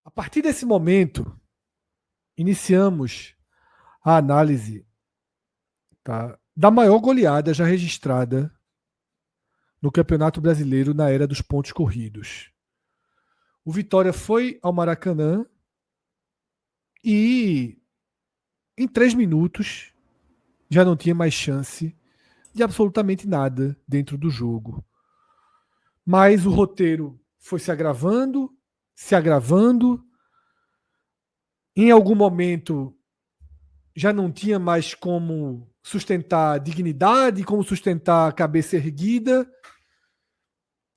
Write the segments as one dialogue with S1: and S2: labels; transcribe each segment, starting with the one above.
S1: A partir desse momento, iniciamos a análise, tá, da maior goleada já registrada no Campeonato Brasileiro na era dos pontos corridos. O Vitória foi ao Maracanã e, em 3 minutos, já não tinha mais chance de absolutamente nada dentro do jogo. Mas o roteiro foi se agravando, se agravando. Em algum momento já não tinha mais como sustentar a dignidade, como sustentar a cabeça erguida.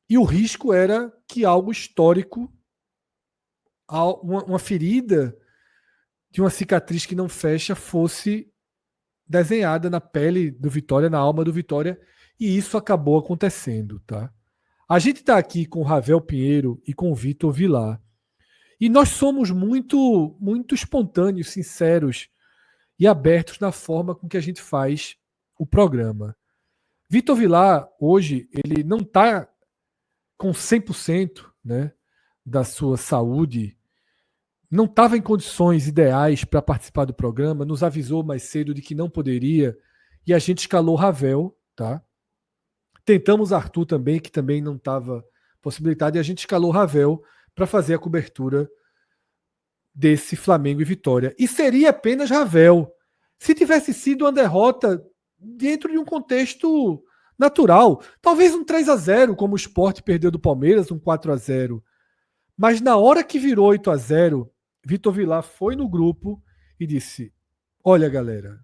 S1: E o risco era que algo histórico, uma ferida de uma cicatriz que não fecha, fosse desenhada na pele do Vitória, na alma do Vitória, e isso acabou acontecendo, tá? A gente está aqui com o Ravel Pinheiro e com o Vitor Vilar. E nós somos muito espontâneos, sinceros e abertos na forma com que a gente faz o programa. Vitor Vilar, hoje, ele não está com 100%, né, da sua saúde, não estava em condições ideais para participar do programa, nos avisou mais cedo de que não poderia, e a gente escalou Ravel, tá? Tentamos Arthur também, que também não estava possibilitado, e a gente escalou Ravel para fazer a cobertura desse Flamengo e Vitória. E seria apenas Ravel. Se tivesse sido uma derrota dentro de um contexto natural, talvez um 3-0, como o Sport perdeu do Palmeiras, um 4-0. Mas na hora que virou 8-0, Vitor Vilar foi no grupo e disse: olha, galera,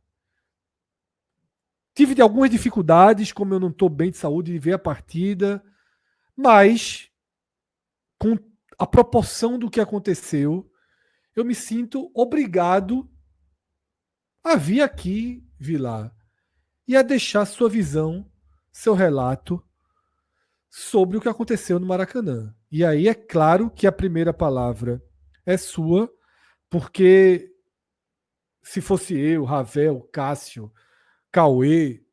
S1: tive algumas dificuldades, como eu não estou bem de saúde, de ver a partida, mas com a proporção do que aconteceu, eu me sinto obrigado a vir aqui, Vilar, e a deixar sua visão, seu relato sobre o que aconteceu no Maracanã. E aí é claro que a primeira palavra é sua, porque se fosse eu, Ravel, Cássio, Cauê,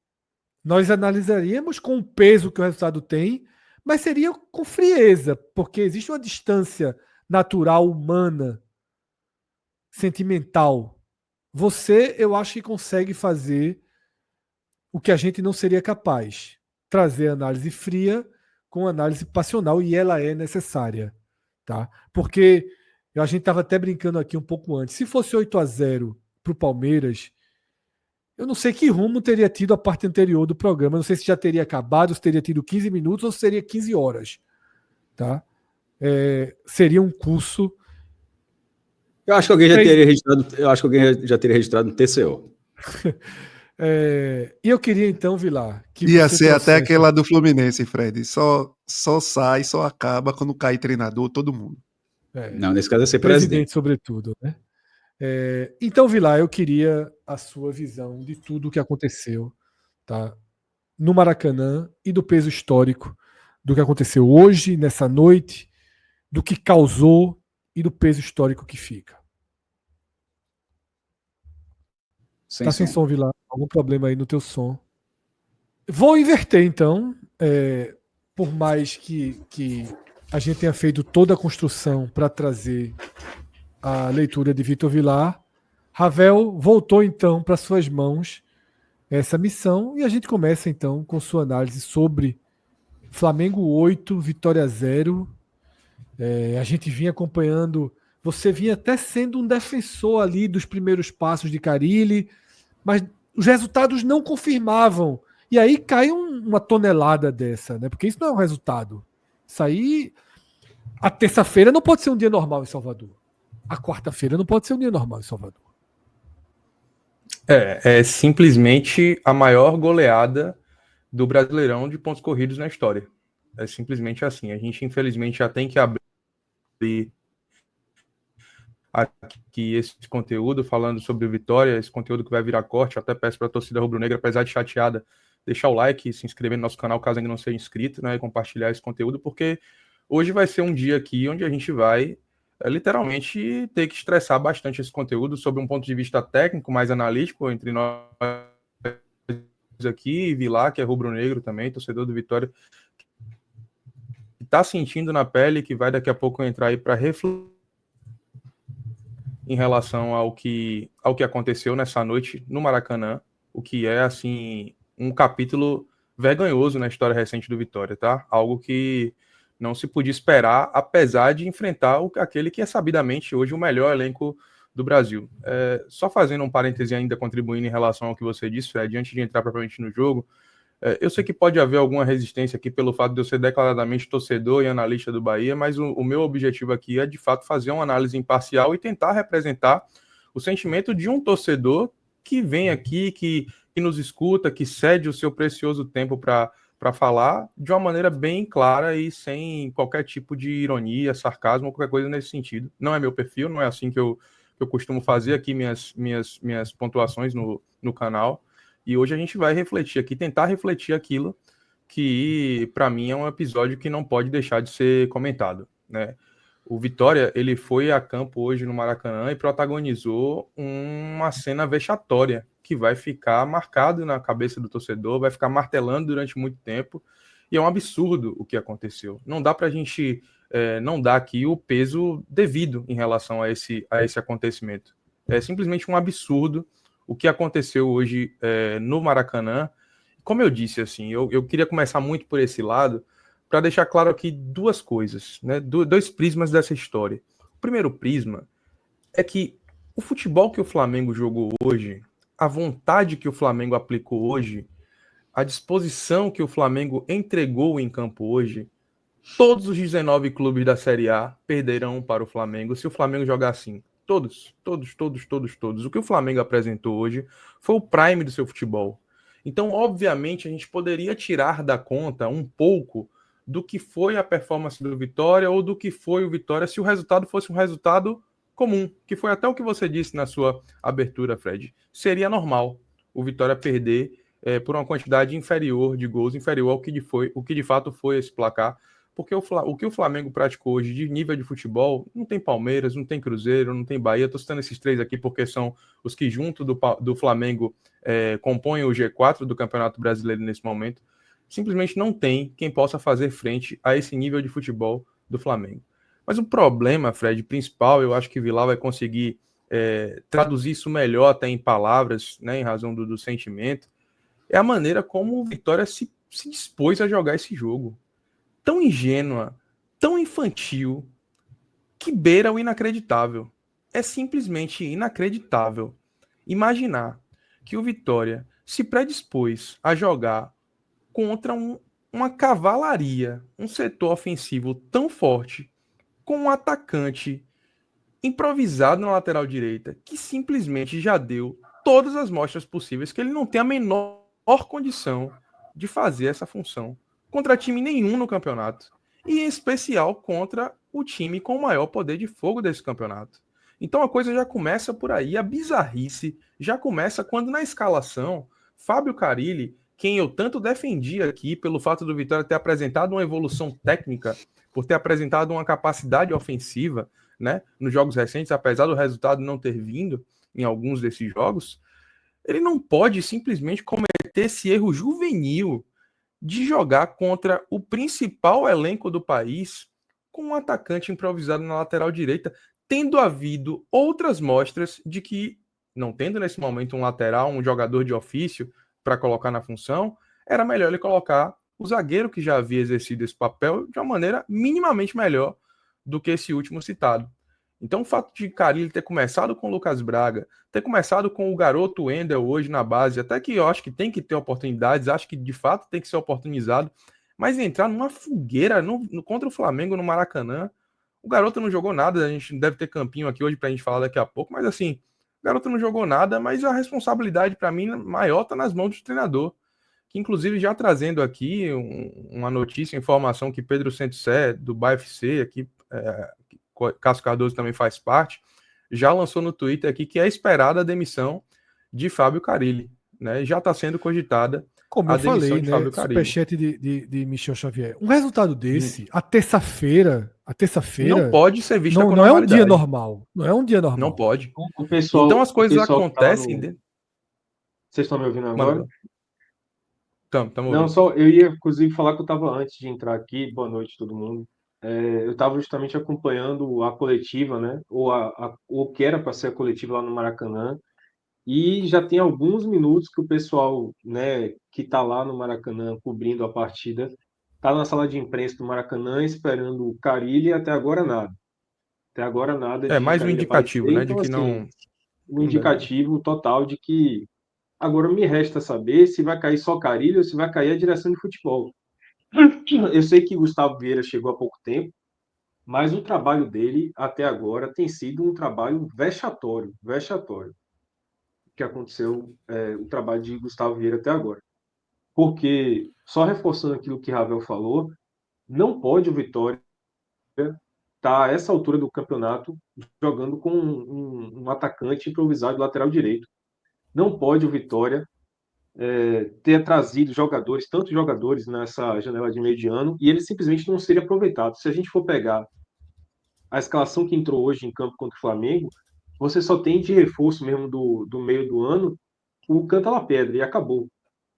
S1: nós analisaríamos com o peso que o resultado tem, mas seria com frieza, porque existe uma distância natural, humana, sentimental. Você, eu acho que consegue fazer o que a gente não seria capaz. Trazer análise fria com análise passional, e ela é necessária. Tá? Porque a gente estava até brincando aqui um pouco antes. Se fosse 8-0 para o Palmeiras, eu não sei que rumo teria tido a parte anterior do programa. Eu não sei se já teria acabado, se teria tido 15 minutos ou se seria 15 horas. Tá? Seria um curso.
S2: Eu acho que alguém já teria registrado. Eu acho que alguém já teria registrado no TCO.
S1: E eu queria então, Vilar, que
S3: ia
S1: você
S3: ser
S1: trouxesse...
S3: até aquela do Fluminense, Fred. Só sai, só acaba quando cai treinador, todo mundo.
S2: Não, nesse caso é ser
S1: presidente, sobretudo, né? Então, Vilar, eu queria a sua visão de tudo o que aconteceu, tá, no Maracanã e do peso histórico do que aconteceu hoje, nessa noite, do que causou e do peso histórico que fica. Tá sem som, Vilar? Algum problema aí no teu som? Vou inverter, então. Por mais que a gente tenha feito toda a construção para trazer a leitura de Vitor Vilar, Ravel voltou então para suas mãos essa missão e a gente começa então com sua análise sobre Flamengo 8, Vitória 0. A gente vinha acompanhando, você vinha até sendo um defensor ali dos primeiros passos de Carille, mas os resultados não confirmavam. E aí cai uma tonelada dessa, né? Porque isso não é um resultado. Isso aí, a terça-feira não pode ser um dia normal em Salvador. A quarta-feira não pode ser um dia normal em Salvador.
S4: É simplesmente a maior goleada do Brasileirão de pontos corridos na história. É simplesmente assim. A gente, infelizmente, já tem que abrir aqui esse conteúdo falando sobre o Vitória, esse conteúdo que vai virar corte. Eu até peço para a torcida rubro-negra, apesar de chateada, deixar o like, se inscrever no nosso canal caso ainda não seja inscrito, né, e compartilhar esse conteúdo, porque hoje vai ser um dia aqui onde a gente vai literalmente ter que estressar bastante esse conteúdo sob um ponto de vista técnico, mais analítico, entre nós aqui, Vilar, que é rubro-negro também, torcedor do Vitória, que está sentindo na pele, que vai daqui a pouco entrar aí para refletir em relação ao que aconteceu nessa noite no Maracanã, o que é, assim, um capítulo vergonhoso na história recente do Vitória, tá? Algo que não se podia esperar, apesar de enfrentar aquele que é sabidamente hoje o melhor elenco do Brasil. Só fazendo um parêntese ainda, contribuindo em relação ao que você disse, Fred, antes de entrar propriamente no jogo, eu sei que pode haver alguma resistência aqui pelo fato de eu ser declaradamente torcedor e analista do Bahia, mas o meu objetivo aqui é, de fato, fazer uma análise imparcial e tentar representar o sentimento de um torcedor que vem aqui, que nos escuta, que cede o seu precioso tempo para falar de uma maneira bem clara e sem qualquer tipo de ironia, sarcasmo ou qualquer coisa nesse sentido. Não é meu perfil, não é assim que eu costumo fazer aqui minhas pontuações no canal. E hoje a gente vai refletir aqui, tentar refletir aquilo que, para mim, é um episódio que não pode deixar de ser comentado, né? O Vitória, ele foi a campo hoje no Maracanã e protagonizou uma cena vexatória que vai ficar marcado na cabeça do torcedor, vai ficar martelando durante muito tempo, e é um absurdo o que aconteceu. Não dá para a gente não dar aqui o peso devido em relação a esse acontecimento. É simplesmente um absurdo o que aconteceu hoje no Maracanã. Como eu disse, assim, eu queria começar muito por esse lado, para deixar claro aqui duas coisas, né? Dois prismas dessa história. O primeiro prisma é que o futebol que o Flamengo jogou hoje, a vontade que o Flamengo aplicou hoje, a disposição que o Flamengo entregou em campo hoje, todos os 19 clubes da Série A perderão para o Flamengo se o Flamengo jogar assim. Todos. O que o Flamengo apresentou hoje foi o prime do seu futebol. Então, obviamente, a gente poderia tirar da conta um pouco do que foi a performance do Vitória ou do que foi o Vitória se o resultado fosse um resultado comum, que foi até o que você disse na sua abertura, Fred. Seria normal o Vitória perder por uma quantidade inferior de gols, inferior ao que de fato foi esse placar, porque o que o Flamengo praticou hoje de nível de futebol, não tem Palmeiras, não tem Cruzeiro, não tem Bahia. Estou citando esses três aqui porque são os que, junto do Flamengo, compõem o G4 do Campeonato Brasileiro nesse momento. Simplesmente não tem quem possa fazer frente a esse nível de futebol do Flamengo. Mas o problema, Fred, principal, eu acho que Vilar vai conseguir traduzir isso melhor até em palavras, né, em razão do sentimento, é a maneira como o Vitória se dispôs a jogar esse jogo. Tão ingênua, tão infantil, que beira o inacreditável. É simplesmente inacreditável imaginar que o Vitória se predispôs a jogar contra uma cavalaria, um setor ofensivo tão forte, com um atacante improvisado na lateral direita, que simplesmente já deu todas as mostras possíveis que ele não tem a menor condição de fazer essa função contra time nenhum no campeonato, e em especial contra o time com o maior poder de fogo desse campeonato. Então a coisa já começa por aí, a bizarrice já começa quando na escalação, Fábio Carille, quem eu tanto defendi aqui pelo fato do Vitória ter apresentado uma evolução técnica, por ter apresentado uma capacidade ofensiva, né, nos jogos recentes, apesar do resultado não ter vindo em alguns desses jogos, ele não pode simplesmente cometer esse erro juvenil de jogar contra o principal elenco do país com um atacante improvisado na lateral direita, tendo havido outras mostras de que, não tendo nesse momento um lateral, um jogador de ofício para colocar na função, era melhor ele colocar o zagueiro que já havia exercido esse papel de uma maneira minimamente melhor do que esse último citado. Então, o fato de Carille ter começado com o Lucas Braga, ter começado com o garoto Wendel hoje na base, até que eu acho que tem que ter oportunidades, acho que de fato tem que ser oportunizado, mas entrar numa fogueira contra o Flamengo no Maracanã, o garoto não jogou nada, a gente deve ter campinho aqui hoje pra gente falar daqui a pouco, mas assim, o garoto não jogou nada, mas a responsabilidade para mim maior tá nas mãos do treinador, que inclusive já trazendo aqui uma notícia, informação que Pedro Centsé, do BAFC, aqui, Cássio Cardoso também faz parte, já lançou no Twitter aqui que é esperada a demissão de Fábio Carille, né? Já está sendo cogitada
S1: como
S4: a
S1: eu
S4: demissão
S1: falei,
S4: de
S1: né?
S4: Fábio Carille.
S1: Superchat de Michel Xavier. Um resultado desse, a terça-feira,
S4: não pode ser vista com
S1: não é um dia
S4: normalidade.
S1: normal. Não é um dia normal.
S4: Não pode.
S5: O pessoal,
S4: então as coisas acontecem.
S5: Vocês estão me ouvindo agora?
S4: Estamos
S5: Não,
S4: ouvindo.
S5: só eu ia inclusive falar que eu estava antes de entrar aqui. Boa noite, todo mundo. eu estava justamente acompanhando a coletiva, né? Ou o que era para ser a coletiva lá no Maracanã, e já tem alguns minutos que o pessoal, né, que está lá no Maracanã cobrindo a partida, está na sala de imprensa do Maracanã esperando o Carille e até agora nada. Até agora nada
S4: É
S5: de
S4: mais um
S5: Carille
S4: indicativo,
S5: aparecer.
S4: né? De
S5: Então,
S4: que
S5: assim,
S4: não.
S5: um indicativo total de que agora me resta saber se vai cair só Carille ou se vai cair a direção de futebol. Eu sei que Gustavo Vieira chegou há pouco tempo, mas o trabalho dele até agora tem sido um trabalho vexatório, vexatório, que aconteceu o trabalho de Gustavo Vieira até agora. Porque, só reforçando aquilo que Ravel falou, não pode o Vitória estar a essa altura do campeonato jogando com um atacante improvisado de lateral direito. Não pode o Vitória ter trazido jogadores, tantos jogadores nessa janela de meio de ano, e ele simplesmente não seria aproveitado. Se a gente for pegar a escalação que entrou hoje em campo contra o Flamengo, você só tem de reforço mesmo do meio do ano o Canta La Pedra, e acabou.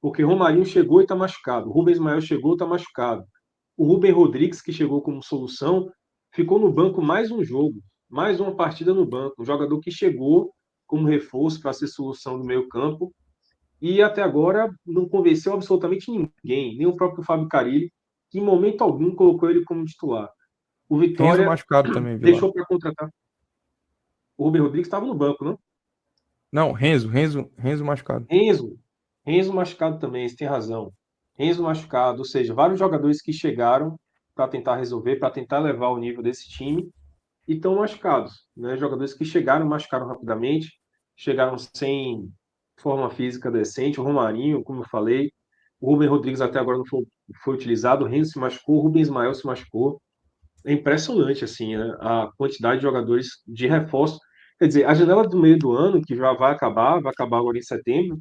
S5: Porque Romarinho chegou e está machucado, Rubens Ismael chegou e está machucado. O Rubem Rodrigues, que chegou como solução, ficou no banco mais um jogo, mais uma partida no banco. Um jogador que chegou como reforço para ser solução do meio campo, e até agora não convenceu absolutamente ninguém, nem o próprio Fábio Carille, que em momento algum colocou ele como titular. O
S4: Renzo
S5: Vitória
S4: machucado também, Vilar.
S5: deixou para contratar. O Rubem Rodrigues estava no banco, não?
S4: Não, Renzo machucado.
S5: Renzo machucado também, você tem razão. Renzo machucado, ou seja, vários jogadores que chegaram para tentar resolver, para tentar levar o nível desse time e estão machucados, né? Jogadores que chegaram, machucaram rapidamente, chegaram sem forma física decente. O Romarinho, como eu falei, o Rubem Rodrigues até agora não foi utilizado, o Renzo se machucou, o Rubem Ismael se machucou. É impressionante, assim, né? A quantidade de jogadores de reforço. Quer dizer, a janela do meio do ano, que já vai acabar agora em setembro,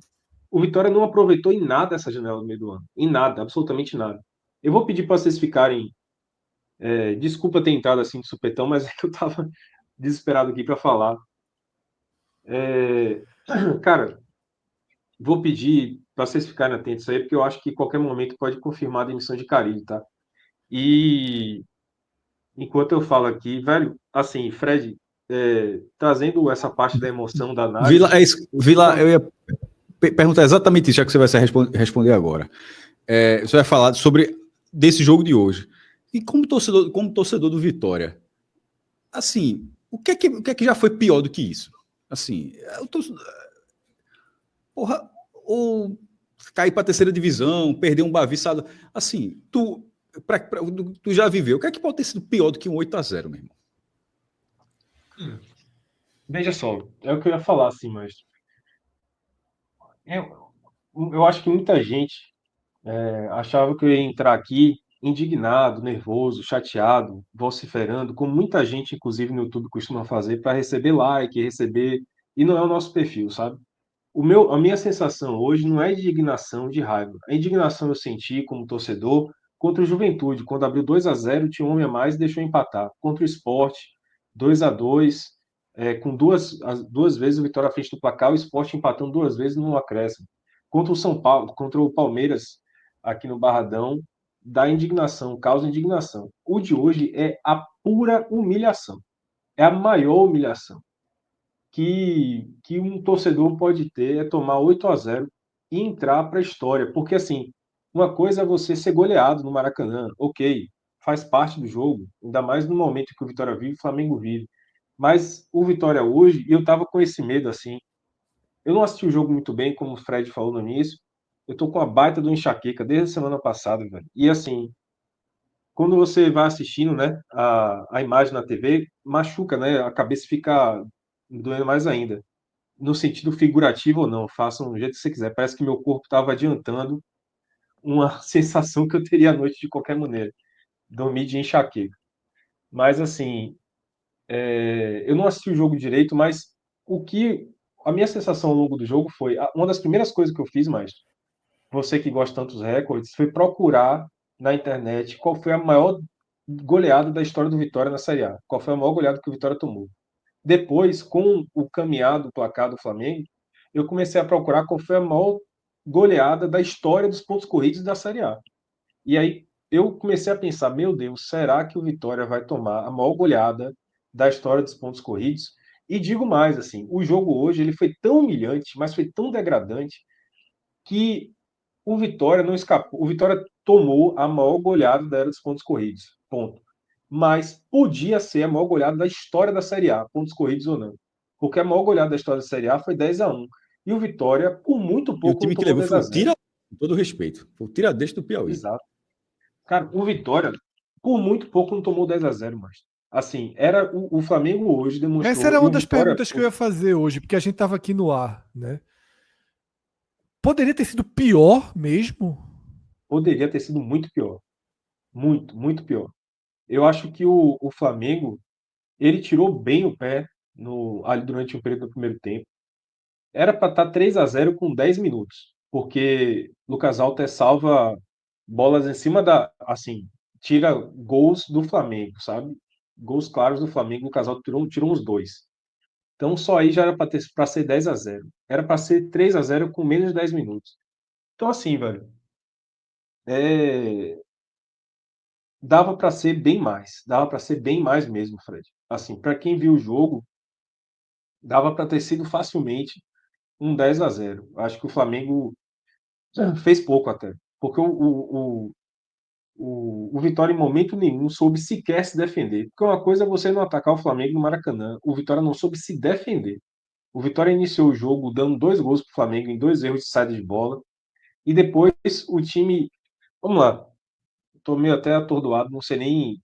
S5: o Vitória não aproveitou em nada essa janela do meio do ano. Em nada, absolutamente nada. Eu vou pedir para vocês ficarem. Desculpa ter entrado assim de supetão, mas é que eu estava desesperado aqui para falar. Cara, vou pedir para vocês ficarem atentos aí, porque eu acho que qualquer momento pode confirmar a demissão de Carille, tá? E enquanto eu falo aqui, velho, assim, Fred, trazendo essa parte da emoção da análise.
S2: Vila, eu ia perguntar exatamente isso, já que você vai responder agora. Você vai falar sobre desse jogo de hoje. E como torcedor do Vitória, assim, o que é que já foi pior do que isso? Assim, porra, ou cair para a terceira divisão, perder um baviçado. Assim, tu já viveu. O que é que pode ter sido pior do que um 8-0, meu irmão?
S5: Veja só, é o que eu ia falar, assim, mas eu acho que muita gente achava que eu ia entrar aqui indignado, nervoso, chateado, vociferando, como muita gente, inclusive no YouTube, costuma fazer para receber like, receber. E não é o nosso perfil, sabe? A minha sensação hoje não é de indignação, de raiva. A indignação eu senti como torcedor contra o Juventude, quando abriu 2-0, tinha um homem a mais e deixou empatar. Contra o Sport, 2-2, com duas vezes o Vitória à frente do placar, o Sport empatando duas vezes no acréscimo. Contra o São Paulo, contra o Palmeiras, aqui no Barradão, dá indignação, causa indignação. O de hoje é a pura humilhação. É a maior humilhação que um torcedor pode ter é tomar 8-0 e entrar para a história. Porque, assim, uma coisa é você ser goleado no Maracanã, ok, faz parte do jogo, ainda mais no momento que o Vitória vive, o Flamengo vive. Mas o Vitória hoje, e eu estava com esse medo, assim, eu não assisti o jogo muito bem, como o Fred falou no início, eu tô com a baita do enxaqueca desde a semana passada, velho. E, assim, quando você vai assistindo, né, a imagem na TV, machuca, né, a cabeça fica doendo mais ainda no sentido figurativo ou não, façam do jeito que você quiser. Parece que meu corpo estava adiantando uma sensação que eu teria à noite de qualquer maneira. Dormir de enxaqueca. Mas, assim, eu não assisti o jogo direito, mas a minha sensação ao longo do jogo foi, uma das primeiras coisas que eu fiz, mas você que gosta tanto dos recordes, foi procurar na internet qual foi a maior goleada da história do Vitória na Série A. Qual foi a maior goleada que o Vitória tomou. Depois, com o caminhar do placar do Flamengo, eu comecei a procurar qual foi a maior goleada da história dos pontos corridos da Série A. E aí, eu comecei a pensar, meu Deus, será que o Vitória vai tomar a maior goleada da história dos pontos corridos? E digo mais, assim, o jogo hoje ele foi tão humilhante, mas foi tão degradante, que o Vitória não escapou. O Vitória tomou a maior goleada da era dos pontos corridos. Ponto. Mas podia ser a maior goleada da história da Série A, pontos corridos ou não. Porque a maior goleada da história da Série A foi 10-1. E o Vitória, por muito
S2: E o
S5: pouco, não
S2: time que
S5: tomou
S2: levou
S5: dez
S2: foi
S5: a
S2: o
S5: zero.
S2: com todo respeito, foi o Tiradentes do Piauí.
S5: Exato. Cara, o Vitória, por muito pouco, não tomou 10-0, mas assim, era o Flamengo hoje
S1: Essa
S5: demonstrou,
S1: era
S5: e
S1: uma
S5: o
S1: das
S5: Vitória
S1: perguntas que eu ia fazer hoje, porque a gente estava aqui no ar, né? Poderia ter sido pior mesmo?
S5: poderia ter sido muito pior. Muito, muito pior. Eu acho que o Flamengo, ele tirou bem o pé ali durante o período do primeiro tempo. Era para estar 3-0 com 10 minutos, porque Lucas Alter salva bolas em cima assim, tira gols do Flamengo, sabe? Gols claros do Flamengo, Lucas Alter tirou uns dois. Então só aí já era para ser 10-0. Era para ser 3-0 com menos de 10 minutos. Então assim, velho, é, dava para ser bem mais, dava para ser bem mais mesmo, Fred. Assim, para quem viu o jogo, dava para ter sido facilmente um 10-0. Acho que o Flamengo fez pouco até, porque o Vitória em momento nenhum soube sequer se defender. Porque uma coisa é você não atacar o Flamengo no Maracanã, o Vitória não soube se defender. O Vitória iniciou o jogo dando 2 gols para o Flamengo em 2 erros de saída de bola, e depois o time. Vamos lá, estou meio até atordoado, não sei nem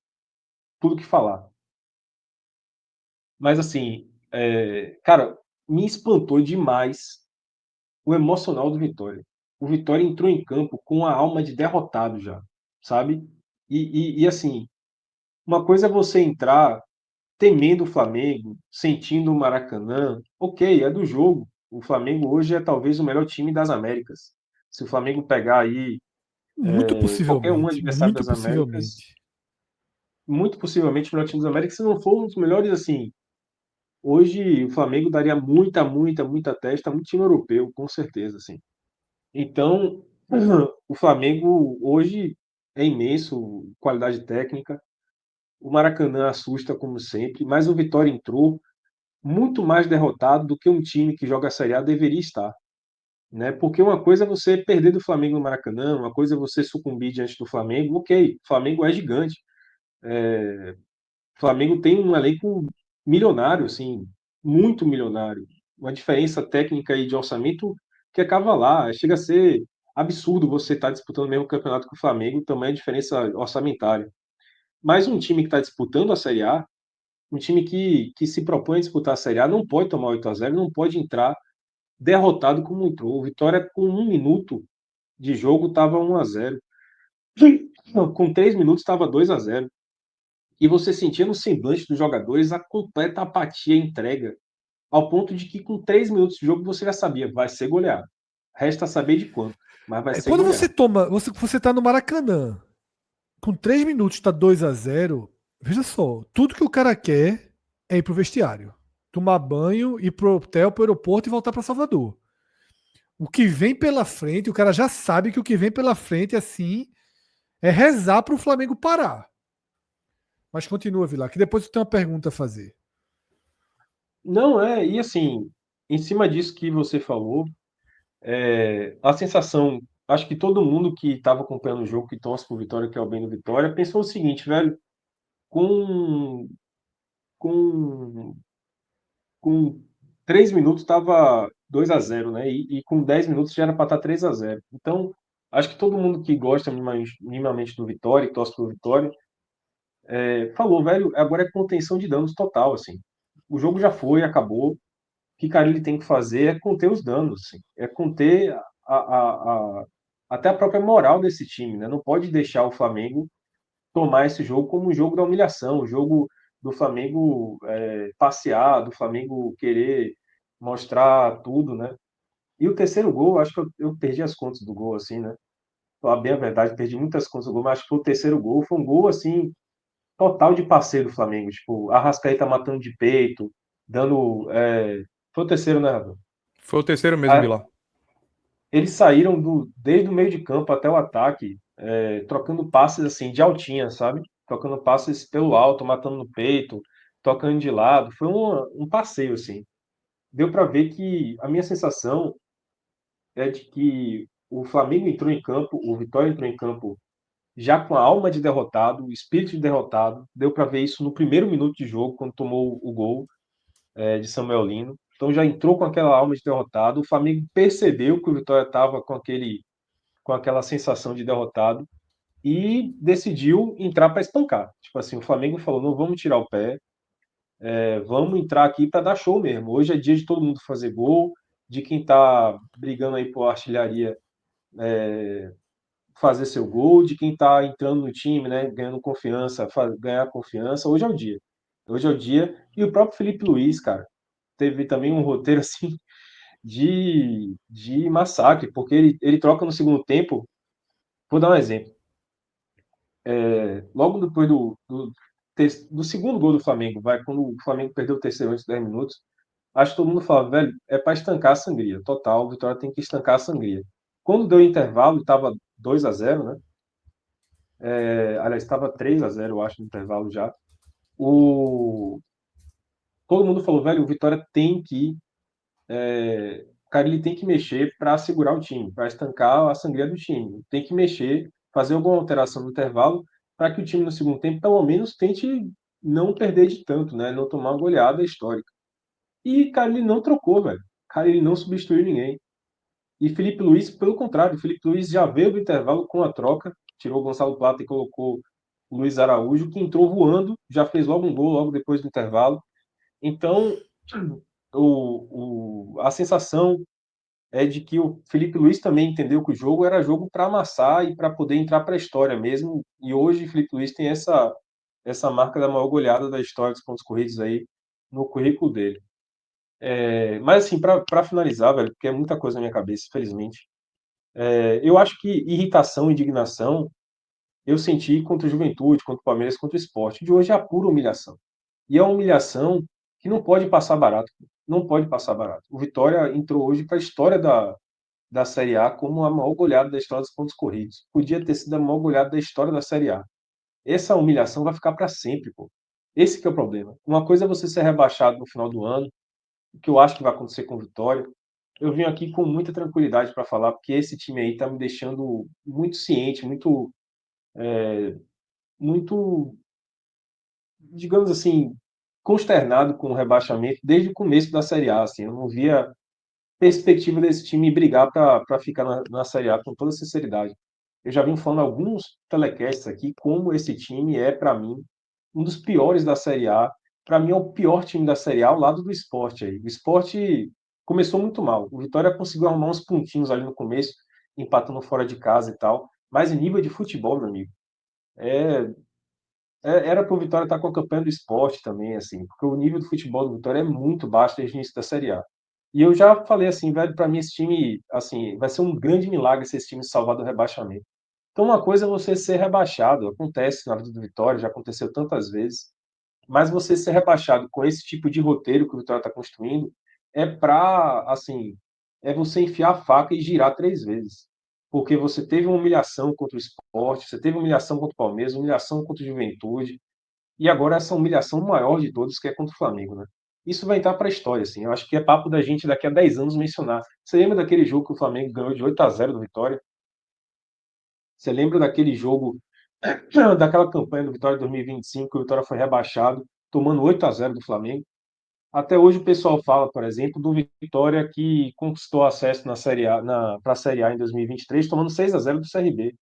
S5: tudo o que falar. Mas assim, cara, me espantou demais o emocional do Vitória. O Vitória entrou em campo com a alma de derrotado já, sabe? E assim, uma coisa é você entrar temendo o Flamengo, sentindo o Maracanã, ok, é do jogo. O Flamengo hoje é talvez o melhor time das Américas. Se o Flamengo pegar aí
S1: Muito
S5: qualquer um
S1: possivelmente,
S5: adversário
S1: muito
S5: das Américas,
S1: possivelmente.
S5: muito possivelmente o melhor time das Américas, se não for um dos melhores, assim, hoje o Flamengo daria muita, muita, muita testa a muito time europeu, com certeza, assim. Então, o Flamengo hoje é imenso, qualidade técnica. O Maracanã assusta, como sempre, mas o Vitória entrou muito mais derrotado do que um time que joga a Série A deveria estar. Né? Porque uma coisa é você perder do Flamengo no Maracanã, uma coisa é você sucumbir diante do Flamengo. Ok, o Flamengo é gigante. O Flamengo tem um elenco milionário, assim, muito milionário. Uma diferença técnica e de orçamento que acaba lá. Chega a ser absurdo você estar disputando o mesmo campeonato que o Flamengo, também a diferença orçamentária. Mas um time que está disputando a Série A, um time que se propõe a disputar a Série A, não pode tomar 8-0, não pode entrar derrotado como entrou. O Vitória, com 1 minuto de jogo, estava 1-0. Com 3 minutos, estava 2-0. E você sentia no semblante dos jogadores a completa apatia e entrega, ao ponto de que com 3 minutos de jogo você já sabia, vai ser goleado. Resta saber de quanto, mas vai ser
S1: Quando você
S5: goleado.
S1: toma, você tá no Maracanã, com 3 minutos tá 2-0. Veja só, tudo que o cara quer é ir pro vestiário, tomar banho, ir pro hotel, pro aeroporto e voltar para Salvador. O que vem pela frente, o cara já sabe que o que vem pela frente, assim, é rezar pro Flamengo parar. Mas continua, Vilar, que depois eu tenho uma pergunta a fazer.
S5: Não é, e assim, em cima disso que você falou, a sensação, acho que todo mundo que estava acompanhando o jogo, que torce pro Vitória, que é o bem do Vitória, pensou o seguinte, velho, com, com, com 3 minutos estava 2-0, né? E com 10 minutos já era para estar 3-0. Então, acho que todo mundo que gosta minimamente do Vitória, que torce pro Vitória, falou, velho, agora é contenção de danos total, assim. O jogo já foi, acabou. O que Carille tem que fazer é conter os danos, assim. É conter até a própria moral desse time, né? Não pode deixar o Flamengo tomar esse jogo como um jogo da humilhação, o jogo do Flamengo passear, do Flamengo querer mostrar tudo, né? E o terceiro gol, acho que eu perdi as contas do gol, assim, né? Falar bem a verdade, perdi muitas contas do gol, mas acho que o terceiro gol foi um gol, assim, total de passeio do Flamengo. Tipo, a Arrascaeta matando de peito, dando. Foi o terceiro, né, Rafa?
S4: Foi o terceiro mesmo, Vilar.
S5: Eles saíram desde o meio de campo até o ataque, trocando passes assim de altinha, sabe? Trocando passes pelo alto, matando no peito, tocando de lado. Foi um passeio, assim. Deu para ver que a minha sensação é de que o Flamengo entrou em campo, o Vitória entrou em campo já com a alma de derrotado, o espírito de derrotado. Deu para ver isso no primeiro minuto de jogo, quando tomou o gol de Samuel Lino. Então já entrou com aquela alma de derrotado. O Flamengo percebeu que o Vitória estava com aquela sensação de derrotado e decidiu entrar para espancar. Tipo assim, o Flamengo falou: não vamos tirar o pé, vamos entrar aqui para dar show mesmo. Hoje é dia de todo mundo fazer gol, de quem está brigando aí por artilharia fazer seu gol, de quem está entrando no time, né, ganhando confiança, ganhar confiança. Hoje é o dia. Hoje é o dia. E o próprio Felipe Luiz, cara, teve também um roteiro assim de massacre, porque ele troca no segundo tempo. Vou dar um exemplo. Logo depois do segundo gol do Flamengo, quando o Flamengo perdeu o terceiro antes de 10 minutos, acho que todo mundo fala, velho, é para estancar a sangria. Total, o Vitória tem que estancar a sangria. Quando deu o intervalo, estava 2-0, né? Aliás, estava 3-0, eu acho, no intervalo já. O... Todo mundo falou, velho, o Vitória tem que. Cara, ele tem que mexer para segurar o time, para estancar a sangria do time. Tem que mexer, fazer alguma alteração no intervalo, para que o time no segundo tempo, pelo menos, tente não perder de tanto, né? Não tomar uma goleada histórica. E, cara, ele não trocou, velho. Cara, ele não substituiu ninguém. E Felipe Luiz, pelo contrário, Felipe Luiz já veio do intervalo com a troca, tirou o Gonçalo Plata e colocou o Luiz Araújo, que entrou voando, já fez logo um gol logo depois do intervalo. Então, a sensação é de que o Felipe Luiz também entendeu que o jogo era jogo para amassar e para poder entrar para a história mesmo. E hoje o Felipe Luiz tem essa marca da maior goleada da história dos pontos corridos aí no currículo dele. Mas assim, para finalizar, velho, porque é muita coisa na minha cabeça, infelizmente. Eu acho que irritação, indignação, eu senti contra o Juventude, contra o Palmeiras, contra o Sport. De hoje é a pura humilhação. E é uma humilhação que não pode passar barato. Não pode passar barato. O Vitória entrou hoje para a história da Série A como a maior goleada da história dos pontos corridos. Podia ter sido a maior goleada da história da Série A. Essa humilhação vai ficar para sempre, pô. Esse que é o problema. Uma coisa é você ser rebaixado no final do ano, o que eu acho que vai acontecer com o Vitória. Eu vim aqui com muita tranquilidade para falar, porque esse time aí está me deixando muito ciente, muito, digamos assim, consternado com o rebaixamento desde o começo da Série A. Assim, eu não via perspectiva desse time brigar para ficar na Série A com toda sinceridade. Eu já vim falando alguns telecasts aqui como esse time é, para mim, um dos piores da Série A. Para mim, é o pior time da Série A ao lado do Sport aí. O Sport começou muito mal. O Vitória conseguiu arrumar uns pontinhos ali no começo, empatando fora de casa e tal. Mas em nível de futebol, meu amigo, é, era para o Vitória estar com a campanha do Sport também, assim, porque o nível do futebol do Vitória é muito baixo desde o início da Série A. E eu já falei assim, velho, para mim esse time, assim, vai ser um grande milagre se esse time se salvar do rebaixamento. Então, uma coisa é você ser rebaixado, acontece na vida do Vitória, já aconteceu tantas vezes, mas você ser rebaixado com esse tipo de roteiro que o Vitória está construindo é para, assim, é você enfiar a faca e girar 3 vezes. Porque você teve uma humilhação contra o Sport, você teve uma humilhação contra o Palmeiras, uma humilhação contra o Juventude, e agora essa humilhação maior de todos, que é contra o Flamengo, né? Isso vai entrar para a história, assim. Eu acho que é papo da gente daqui a 10 anos mencionar. Você lembra daquele jogo que o Flamengo ganhou de 8-0 do Vitória? Você lembra daquele jogo, daquela campanha do Vitória 2025, que o Vitória foi rebaixado, tomando 8-0 do Flamengo? Até hoje o pessoal fala, por exemplo, do Vitória que conquistou acesso na Série A, para a Série A em 2023, tomando 6-0 do CRB. O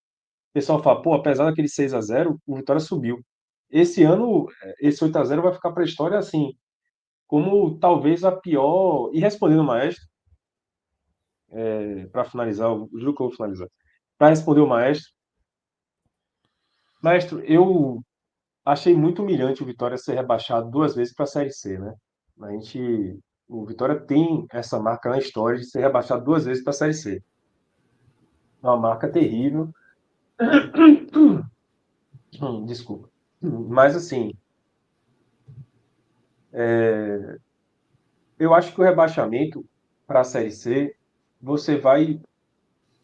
S5: pessoal fala, pô, apesar daquele 6-0, o Vitória subiu. Esse ano, esse 8-0 vai ficar para a história assim, como talvez a pior. E respondendo o Maestro, para finalizar, eu juro que eu vou finalizar. Para responder o Maestro, eu achei muito humilhante o Vitória ser rebaixado 2 vezes para a Série C, né? O Vitória tem essa marca na história de ser rebaixado 2 vezes para a Série C. Uma marca terrível. Desculpa. Mas assim, eu acho que o rebaixamento para a Série C, você vai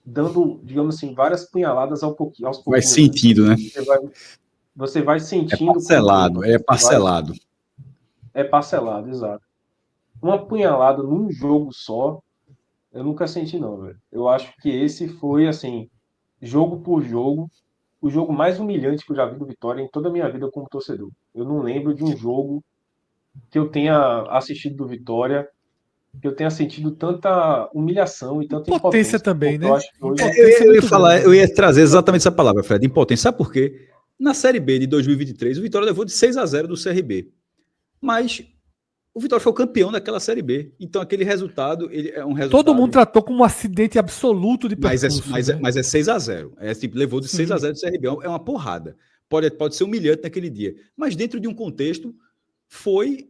S5: dando, digamos assim, várias punhaladas aos
S2: Vai
S5: pouquinhos, né?
S2: sentindo, né?
S5: Você vai
S2: É
S5: sentindo com o
S2: parcelado,
S5: tempo,
S2: é parcelado.
S5: é parcelado, exato. Uma punhalada num jogo só, eu nunca senti, não, velho. Eu acho que esse foi, assim, jogo por jogo, o jogo mais humilhante que eu já vi do Vitória em toda a minha vida como torcedor. Eu não lembro de um jogo que eu tenha assistido do Vitória, que eu tenha sentido tanta humilhação e tanta
S1: Potência
S5: impotência.
S1: também,
S5: Porque eu
S1: né?
S5: acho que hoje
S1: Potência
S2: Eu ia
S1: muito
S2: falar,
S1: grande.
S2: eu ia trazer exatamente essa palavra, Fred, impotência. Sabe por quê? Na Série B de 2023, o Vitória levou de 6-0 do CRB. Mas o Vitória foi o campeão daquela Série B. Então aquele resultado, ele é um
S1: Todo mundo
S2: resultado,
S1: tratou como um acidente absoluto de
S2: mas
S1: percurso, né?
S2: mas é 6-0. É tipo, levou de
S1: Sim.
S2: 6-0 do CRB. É uma porrada. Pode ser humilhante naquele dia. Mas dentro de um contexto, foi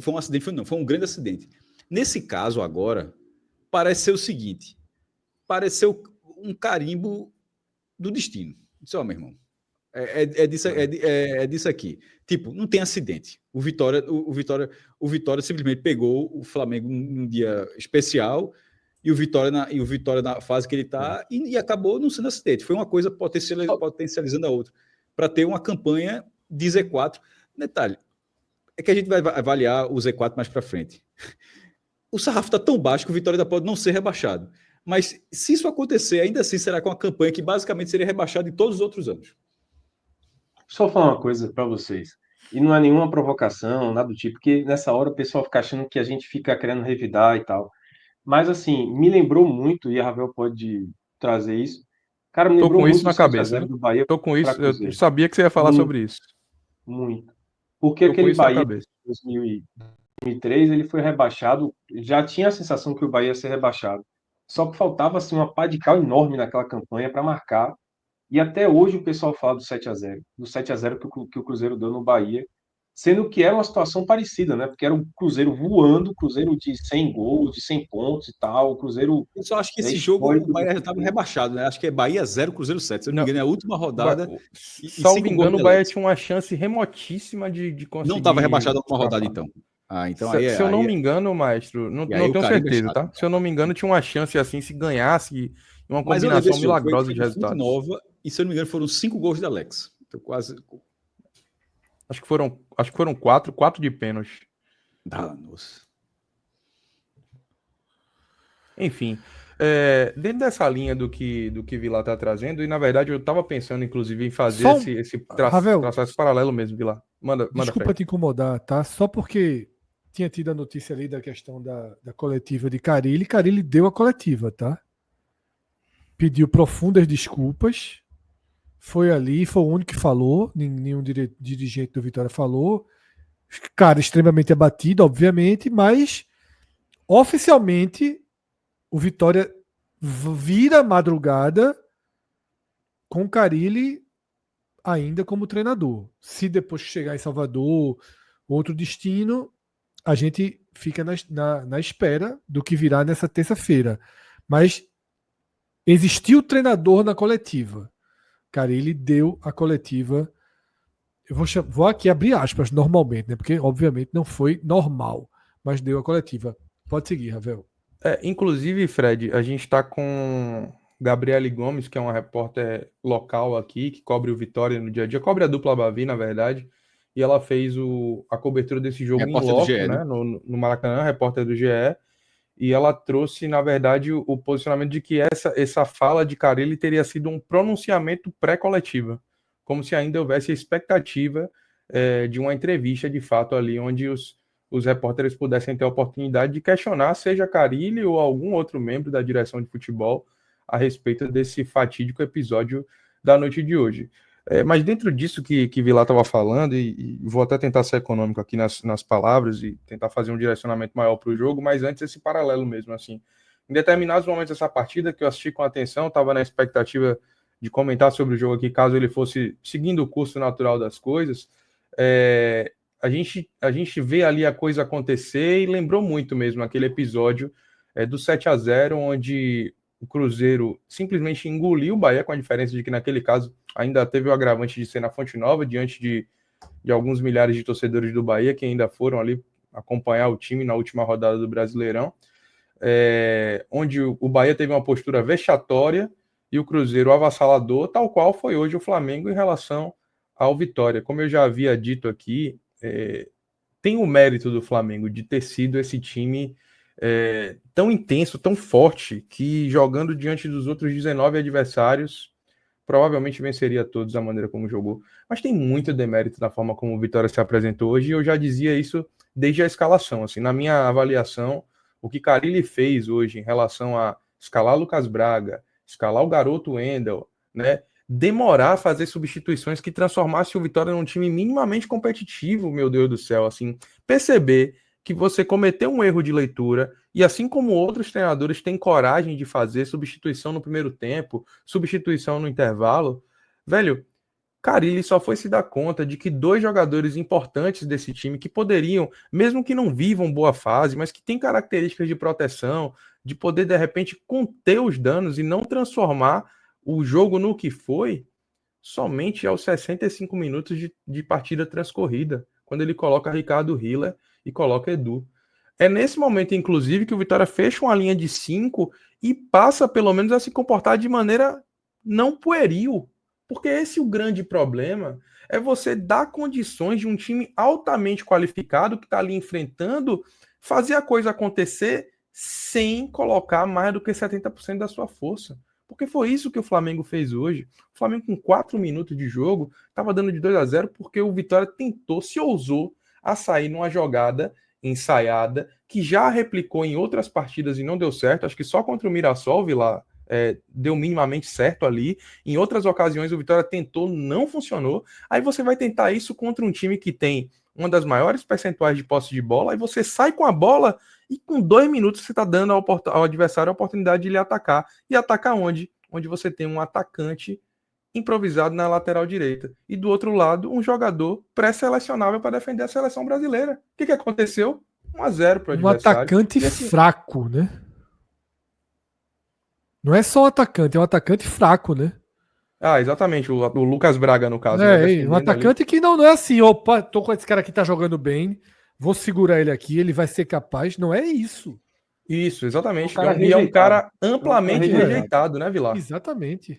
S2: foi um acidente, foi um grande acidente. Nesse caso agora, parece ser o seguinte, pareceu um carimbo do destino. Isso, ó, meu irmão. É disso aqui. Tipo, não tem acidente. O Vitória simplesmente pegou o Flamengo num dia especial e o Vitória na fase que ele está e acabou não sendo acidente. Foi uma coisa potencializando a outra para ter uma campanha de Z4. Detalhe, é que a gente vai avaliar o Z4 mais para frente. O sarrafo está tão baixo que o Vitória ainda pode não ser rebaixado. Mas se isso acontecer, ainda assim será com uma campanha que basicamente seria rebaixada em todos os outros anos.
S5: só falar uma coisa para vocês. E não é nenhuma provocação, nada do tipo, porque nessa hora o pessoal fica achando que a gente fica querendo revidar e tal. Mas, assim, me lembrou muito, e a Ravel pode trazer isso. Cara, me
S4: Tô
S5: lembrou
S4: com
S5: muito
S4: isso
S5: do
S4: na
S5: sete a
S4: cabeça,
S5: zero
S4: viu?
S5: do Bahia
S4: Tô com
S5: para
S4: isso, eu
S5: Cruzeiro.
S4: sabia que você ia falar
S5: Muito,
S4: sobre isso.
S5: muito. Porque
S4: Tô com
S5: aquele
S4: isso na
S5: Bahia
S4: cabeça.
S5: de 2003, ele foi rebaixado, já tinha a sensação que o Bahia ia ser rebaixado. Só que faltava, assim, uma pá de cal enorme naquela campanha para marcar. E até hoje o pessoal fala do 7-0 que o Cruzeiro deu no Bahia, sendo que era uma situação parecida, né? Porque era o Cruzeiro voando, o Cruzeiro de 100 gols, de 100 pontos e tal, o Cruzeiro
S2: Eu só acho que
S5: é
S2: esse jogo o
S5: histórico do
S2: Bahia já estava
S5: futebol.
S2: rebaixado, né? Acho que é Bahia 0, Cruzeiro 7. Se eu não me
S4: Não,
S2: engano, é a última rodada e
S4: salvo
S2: 5 gols
S4: engano,
S2: de
S4: o Bahia
S2: Alex.
S4: tinha uma chance remotíssima de
S2: Não estava
S4: conseguir
S2: rebaixado na última rodada,
S4: escapar.
S2: então. Ah, então
S4: Se eu não me engano, maestro,
S2: e aí
S4: não
S2: o
S4: tenho
S2: Caribe é
S4: certeza,
S2: chato.
S4: tá? Se eu não me engano, tinha uma chance assim, se ganhasse, uma
S2: Mas eu lembro
S4: combinação
S2: desse jogo.
S4: milagrosa
S2: Foi
S4: de
S2: na Fonte
S4: resultados.
S2: Nova e, se eu não me engano, foram 5 gols de Alex. Então, quase.
S4: Acho que foram quatro de pênalti.
S2: Danos.
S4: Enfim, dentro dessa linha do que Vilar está trazendo, e na verdade eu estava pensando, inclusive, em fazer
S1: Só Ravel,
S4: traçar esse paralelo mesmo, Vilar. Manda,
S1: desculpa
S4: Fred.
S1: te incomodar, tá? Só porque tinha tido a notícia ali da questão da coletiva de Carille. Carille deu a coletiva, tá? Pediu profundas desculpas. Foi ali, foi o único que falou. Nenhum dirigente do Vitória falou. Cara, extremamente abatido, obviamente, mas oficialmente o Vitória vira madrugada com Carille ainda como treinador. Se depois chegar em Salvador, outro destino, a gente fica na espera do que virá nessa terça-feira. Mas existiu treinador na coletiva. Carille deu a coletiva. Eu vou aqui abrir aspas normalmente, né? Porque obviamente não foi normal, mas deu a coletiva. Pode seguir, Ravel.
S4: Inclusive, Fred, a gente está com Gabriele Gomes, que é uma repórter local aqui, que cobre o Vitória no dia a dia, cobre a dupla Bavi, na verdade, e ela fez a cobertura desse jogo em
S2: Repórter do
S4: loco,
S2: GE,
S4: né,
S2: né?
S4: no Maracanã, repórter do GE, e ela trouxe, na verdade, o posicionamento de que essa fala de Carille teria sido um pronunciamento pré-coletiva, como se ainda houvesse a expectativa de uma entrevista, de fato, ali, onde os repórteres pudessem ter a oportunidade de questionar, seja Carille ou algum outro membro da direção de futebol, a respeito desse fatídico episódio da noite de hoje. Mas dentro disso que Vilar estava falando, e vou até tentar ser econômico aqui nas palavras e tentar fazer um direcionamento maior para o jogo, mas antes esse paralelo mesmo, assim. Em determinados momentos dessa partida, que eu assisti com atenção, estava na expectativa de comentar sobre o jogo aqui, caso ele fosse seguindo o curso natural das coisas, a gente vê ali a coisa acontecer e lembrou muito mesmo aquele episódio do 7-0, onde o Cruzeiro simplesmente engoliu o Bahia, com a diferença de que naquele caso ainda teve o agravante de ser na Fonte Nova, diante de alguns milhares de torcedores do Bahia que ainda foram ali acompanhar o time na última rodada do Brasileirão. onde o Bahia teve uma postura vexatória e o Cruzeiro avassalador, tal qual foi hoje o Flamengo em relação ao Vitória. Como eu já havia dito aqui, tem o mérito do Flamengo de ter sido esse time tão intenso, tão forte, que jogando diante dos outros 19 adversários, provavelmente venceria todos da maneira como jogou. Mas tem muito demérito na forma como o Vitória se apresentou hoje, e eu já dizia isso desde a escalação. Assim, na minha avaliação, o que Carille fez hoje em relação a escalar Lucas Braga, escalar o garoto Wendel, né? Demorar a fazer substituições que transformasse o Vitória num time minimamente competitivo, meu Deus do céu, assim, perceber que você cometeu um erro de leitura e assim como outros treinadores têm coragem de fazer substituição no primeiro tempo, substituição no intervalo, velho, Carille só foi se dar conta de que 2 jogadores importantes desse time que poderiam, mesmo que não vivam boa fase, mas que têm características de proteção, de poder de repente conter os danos e não transformar o jogo no que foi, somente aos 65 minutos de partida transcorrida, quando ele coloca Ricardo Hiller e coloca Edu. É nesse momento, inclusive, que o Vitória fecha uma linha de 5 e passa, pelo menos, a se comportar de maneira não pueril. Porque esse é o grande problema, é você dar condições de um time altamente qualificado que está ali enfrentando, fazer a coisa acontecer sem colocar mais do que 70% da sua força. Porque foi isso que o Flamengo fez hoje. O Flamengo, com 4 minutos de jogo, estava dando de 2-0 porque o Vitória tentou, se ousou a sair numa jogada ensaiada, que já replicou em outras partidas e não deu certo. Acho que só contra o Mirassol, Vilar, deu minimamente certo ali. Em outras ocasiões o Vitória tentou, não funcionou. Aí você vai tentar isso contra um time que tem uma das maiores percentuais de posse de bola, aí você sai com a bola e com 2 minutos você está dando ao adversário a oportunidade de lhe atacar. E atacar onde? Onde você tem um atacante improvisado na lateral direita. E do outro lado, um jogador pré-selecionável para defender a seleção brasileira. O que aconteceu? 1-0 para o adversário.
S1: Um atacante fraco, né? Não é só um atacante, é um atacante fraco, né?
S4: Ah, exatamente, o Lucas Braga, no caso.
S1: Um atacante ali que não é assim, opa, tô com esse cara aqui, tá jogando bem, vou segurar ele aqui, ele vai ser capaz. Não é isso.
S4: Isso, exatamente.
S5: E
S4: é um cara amplamente rejeitado, né, Vilar?
S1: Exatamente.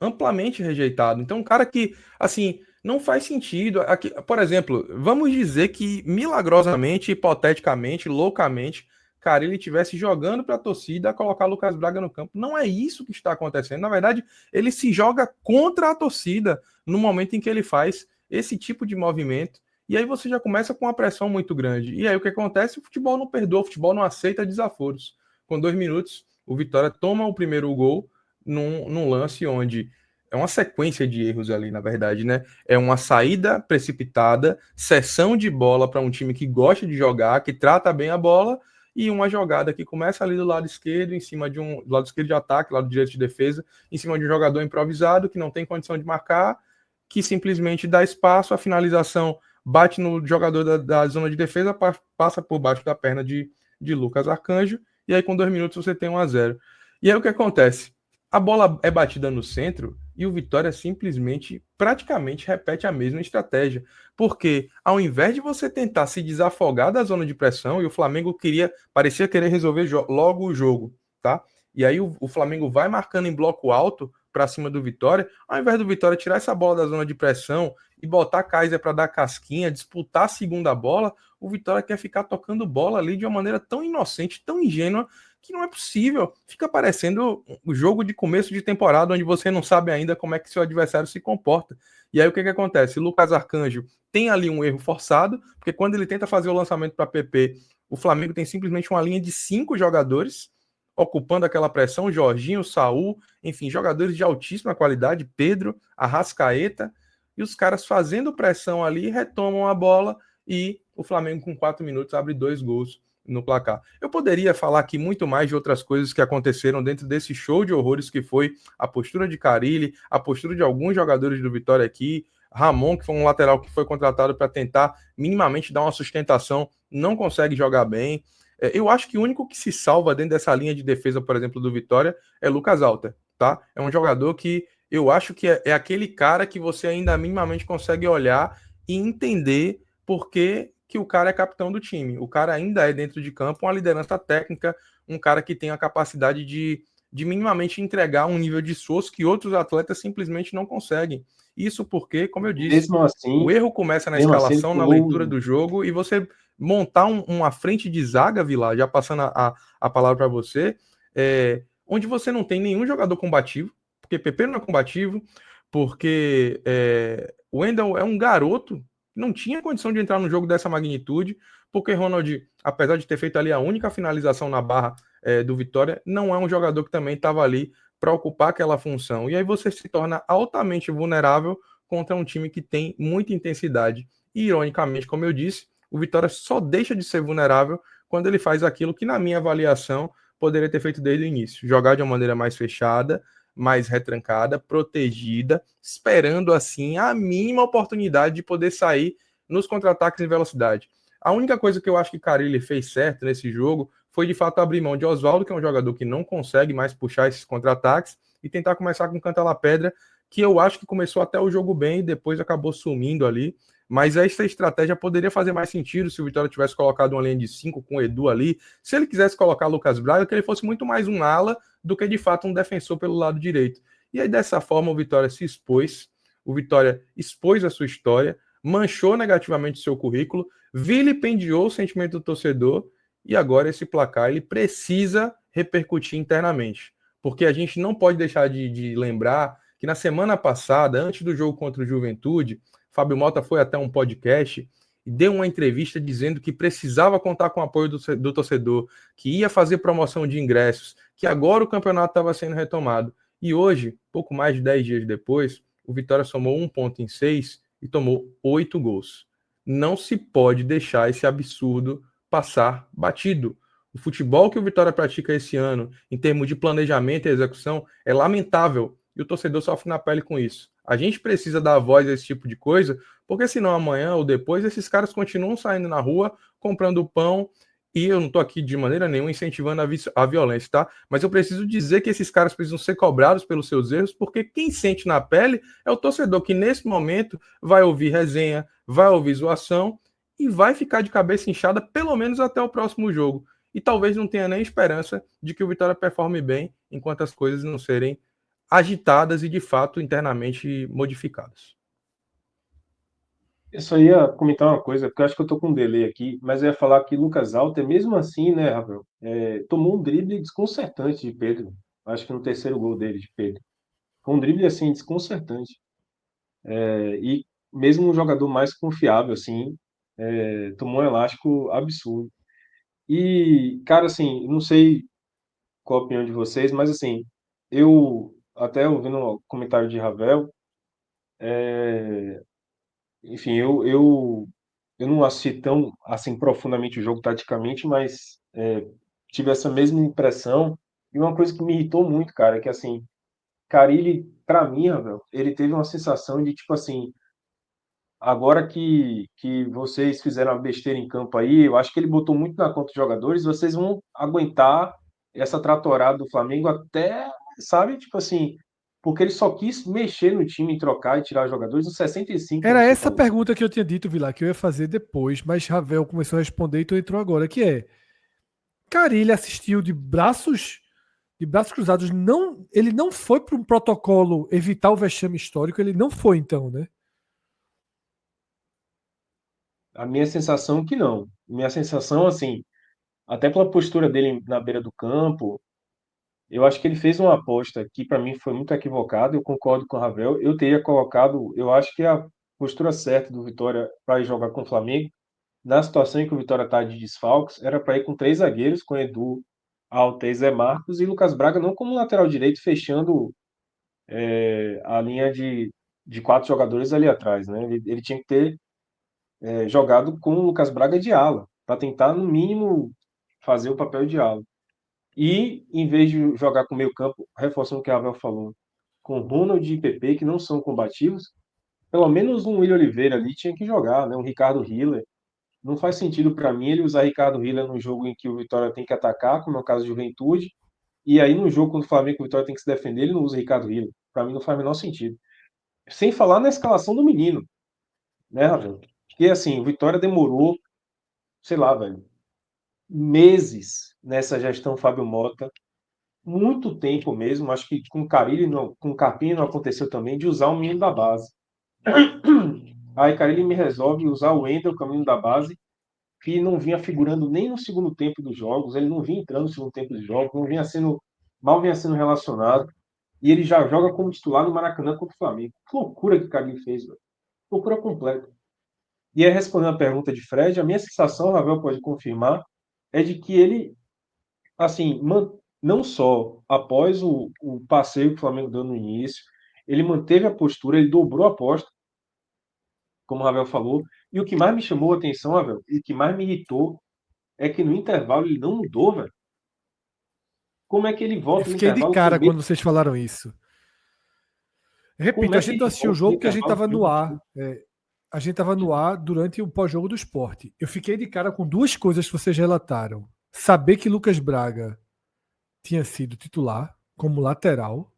S4: Amplamente rejeitado. Então, um cara que, assim, não faz sentido. Aqui, por exemplo, vamos dizer que milagrosamente, hipoteticamente, loucamente, Carille estivesse jogando para a torcida colocar Lucas Braga no campo. Não é isso que está acontecendo. Na verdade, ele se joga contra a torcida no momento em que ele faz esse tipo de movimento. E aí você já começa com uma pressão muito grande. E aí o que acontece? O futebol não perdoa, o futebol não aceita desaforos. Com 2 minutos, o Vitória toma o primeiro gol num lance onde é uma sequência de erros ali, na verdade, né? É uma saída precipitada, cessão de bola para um time que gosta de jogar, que trata bem a bola, e uma jogada que começa ali do lado esquerdo, em cima do lado esquerdo de ataque, lado direito de defesa, em cima de um jogador improvisado que não tem condição de marcar, que simplesmente dá espaço, a finalização bate no jogador da zona de defesa, passa por baixo da perna de Lucas Arcanjo, e aí com 2 minutos você tem 1-0. E aí o que acontece? A bola é batida no centro e o Vitória simplesmente, praticamente, repete a mesma estratégia. Porque ao invés de você tentar se desafogar da zona de pressão, e o Flamengo parecia querer resolver logo o jogo, tá? E aí o Flamengo vai marcando em bloco alto para cima do Vitória, ao invés do Vitória tirar essa bola da zona de pressão e botar Kaiser para dar casquinha, disputar a segunda bola, o Vitória quer ficar tocando bola ali de uma maneira tão inocente, tão ingênua, que não é possível. Fica parecendo o jogo de começo de temporada, onde você não sabe ainda como é que seu adversário se comporta. E aí o que acontece? Lucas Arcanjo tem ali um erro forçado, porque quando ele tenta fazer o lançamento para PP, o Flamengo tem simplesmente uma linha de 5 jogadores ocupando aquela pressão, Jorginho, Saul, enfim, jogadores de altíssima qualidade, Pedro, Arrascaeta, e os caras fazendo pressão ali, retomam a bola e o Flamengo com 4 minutos abre 2 gols no placar. Eu poderia falar aqui muito mais de outras coisas que aconteceram dentro desse show de horrores que foi a postura de Carille, a postura de alguns jogadores do Vitória aqui, Ramon, que foi um lateral que foi contratado para tentar minimamente dar uma sustentação, não consegue jogar bem. Eu acho que o único que se salva dentro dessa linha de defesa, por exemplo, do Vitória, é Lucas Alter, tá? É um jogador que eu acho que é aquele cara que você ainda minimamente consegue olhar e entender por que que o cara é capitão do time. O cara ainda é, dentro de campo, uma liderança técnica, um cara que tem a capacidade de minimamente entregar um nível de esforço que outros atletas simplesmente não conseguem. Isso porque, como eu disse,
S5: Mesmo assim,
S4: o erro começa na
S5: ele
S4: escalação, na
S5: pulou.
S4: leitura do jogo, e você montar uma frente de zaga, Vila, já passando a palavra para você, onde você não tem nenhum jogador combativo, porque Pepe não é combativo, porque o Wendel é um garoto, não tinha condição de entrar no jogo dessa magnitude, porque Ronald, apesar de ter feito ali a única finalização na barra do Vitória, não é um jogador que também estava ali para ocupar aquela função. E aí você se torna altamente vulnerável contra um time que tem muita intensidade. E, ironicamente, como eu disse, o Vitória só deixa de ser vulnerável quando ele faz aquilo que, na minha avaliação, poderia ter feito desde o início. Jogar de uma maneira mais fechada, mais retrancada, protegida, esperando, assim, a mínima oportunidade de poder sair nos contra-ataques em velocidade. A única coisa que eu acho que Carille fez certo nesse jogo foi, de fato, abrir mão de Oswaldo, que é um jogador que não consegue mais puxar esses contra-ataques, e tentar começar com Canta-La-Pedra, que eu acho que começou até o jogo bem e depois acabou sumindo ali. Mas essa estratégia poderia fazer mais sentido se o Vitória tivesse colocado uma linha de 5 com o Edu ali. Se ele quisesse colocar Lucas Braga, que ele fosse muito mais um ala do que, de fato, um defensor pelo lado direito. E aí, dessa forma, o Vitória se expôs, o Vitória expôs a sua história, manchou negativamente o seu currículo, vilipendiou o sentimento do torcedor, e agora esse placar ele precisa repercutir internamente. Porque a gente não pode deixar de lembrar que na semana passada, antes do jogo contra o Juventude, Fábio Mota foi até um podcast e deu uma entrevista dizendo que precisava contar com o apoio do torcedor, que ia fazer promoção de ingressos, que agora o campeonato estava sendo retomado. E hoje, pouco mais de 10 dias depois, o Vitória somou 1 ponto em 6 e tomou 8 gols. Não se pode deixar esse absurdo passar batido. O futebol que o Vitória pratica esse ano, em termos de planejamento e execução, é lamentável. E o torcedor sofre na pele com isso. A gente precisa dar voz a esse tipo de coisa, porque senão amanhã ou depois esses caras continuam saindo na rua, comprando pão, e eu não estou aqui de maneira nenhuma incentivando a violência, tá? Mas eu preciso dizer que esses caras precisam ser cobrados pelos seus erros, porque quem sente na pele é o torcedor que nesse momento vai ouvir resenha, vai ouvir zoação e vai ficar de cabeça inchada pelo menos até o próximo jogo. E talvez não tenha nem esperança de que o Vitória performe bem enquanto as coisas não serem agitadas e, de fato, internamente modificadas.
S5: Eu só ia comentar uma coisa, porque eu acho que eu tô com um delay aqui, mas eu ia falar que Lucas Alter, mesmo assim, né, Rafael, tomou um drible desconcertante de Pedro. Acho que no terceiro gol dele, de Pedro. Foi um drible, assim, desconcertante. E mesmo um jogador mais confiável, assim, tomou um elástico absurdo. E, cara, assim, não sei qual a opinião de vocês, mas, assim, eu, até ouvindo o comentário de Ravel, enfim, eu não assisti tão assim profundamente o jogo taticamente, mas tive essa mesma impressão. E uma coisa que me irritou muito, cara, é que assim, Carille, pra mim, Ravel, ele teve uma sensação de tipo assim, agora que vocês fizeram a besteira em campo aí, eu acho que ele botou muito na conta dos jogadores, vocês vão aguentar essa tratorada do Flamengo até, sabe, tipo assim, porque ele só quis mexer no time, trocar e tirar jogadores nos 65, como
S1: Era
S5: você
S1: essa
S5: falou.
S1: pergunta que eu tinha dito, Vilar, que eu ia fazer depois, mas Ravel começou a responder e tu entrou agora, que é: Carille assistiu de braços cruzados, não, ele não foi para um protocolo evitar o vexame histórico, ele não foi então, né?
S5: A minha sensação é que não. Minha sensação, assim, até pela postura dele na beira do campo, eu acho que ele fez uma aposta que para mim foi muito equivocada. Eu concordo com o Ravel. Eu teria colocado, eu acho que a postura certa do Vitória para ir jogar com o Flamengo, na situação em que o Vitória está de desfalques, era para ir com 3 zagueiros, com Edu, Altes, Zé Marcos e Lucas Braga, não como lateral direito, fechando a linha de 4 jogadores ali atrás, né? Ele tinha que ter jogado com o Lucas Braga de ala, para tentar, no mínimo, fazer o papel de ala. E, em vez de jogar com o meio campo, reforçando o que a Ravel falou, com Ronald e PP, que não são combativos, pelo menos um William Oliveira ali tinha que jogar, né? Um Ricardo Hiller. Não faz sentido para mim ele usar Ricardo Hiller num jogo em que o Vitória tem que atacar, como é o caso do Juventude, e aí no jogo contra o Flamengo o Vitória tem que se defender, ele não usa Ricardo Hiller. Para mim não faz o menor sentido. Sem falar na escalação do menino, né, Ravel? Porque assim, o Vitória demorou sei lá, velho, meses nessa gestão Fábio Mota, muito tempo mesmo, acho que com Carille, com Carpini não aconteceu também, de usar o menino da base. Aí Carille me resolve usar o Wendel, o caminho da base, que não vinha figurando nem no segundo tempo dos jogos, ele não vinha entrando no segundo tempo dos jogos, mal vinha sendo relacionado, e ele já joga como titular no Maracanã contra o Flamengo. Que loucura que o Carille fez, velho. Loucura completa. E aí, respondendo a pergunta de Fred, a minha sensação, o Ravel pode confirmar, é de que ele, assim, não só após o passeio que o Flamengo deu no início, ele manteve a postura, ele dobrou a aposta, como o Ravel falou, e o que mais me chamou a atenção, Ravel, e o que mais me irritou, é que no intervalo ele não mudou, velho. Como é que ele
S1: Eu
S5: volta no
S1: fiquei de
S5: intervalo?
S1: cara quando vocês falaram isso. Repito,
S5: Como é
S1: a
S5: que
S1: gente
S5: ele
S1: não assistiu o
S5: volta no
S1: jogo porque a gente
S5: intervalo?
S1: estava no ar. A gente estava no ar durante o pós-jogo do Sport. Eu fiquei de cara com duas coisas que vocês relataram. Saber que Lucas Braga tinha sido titular como lateral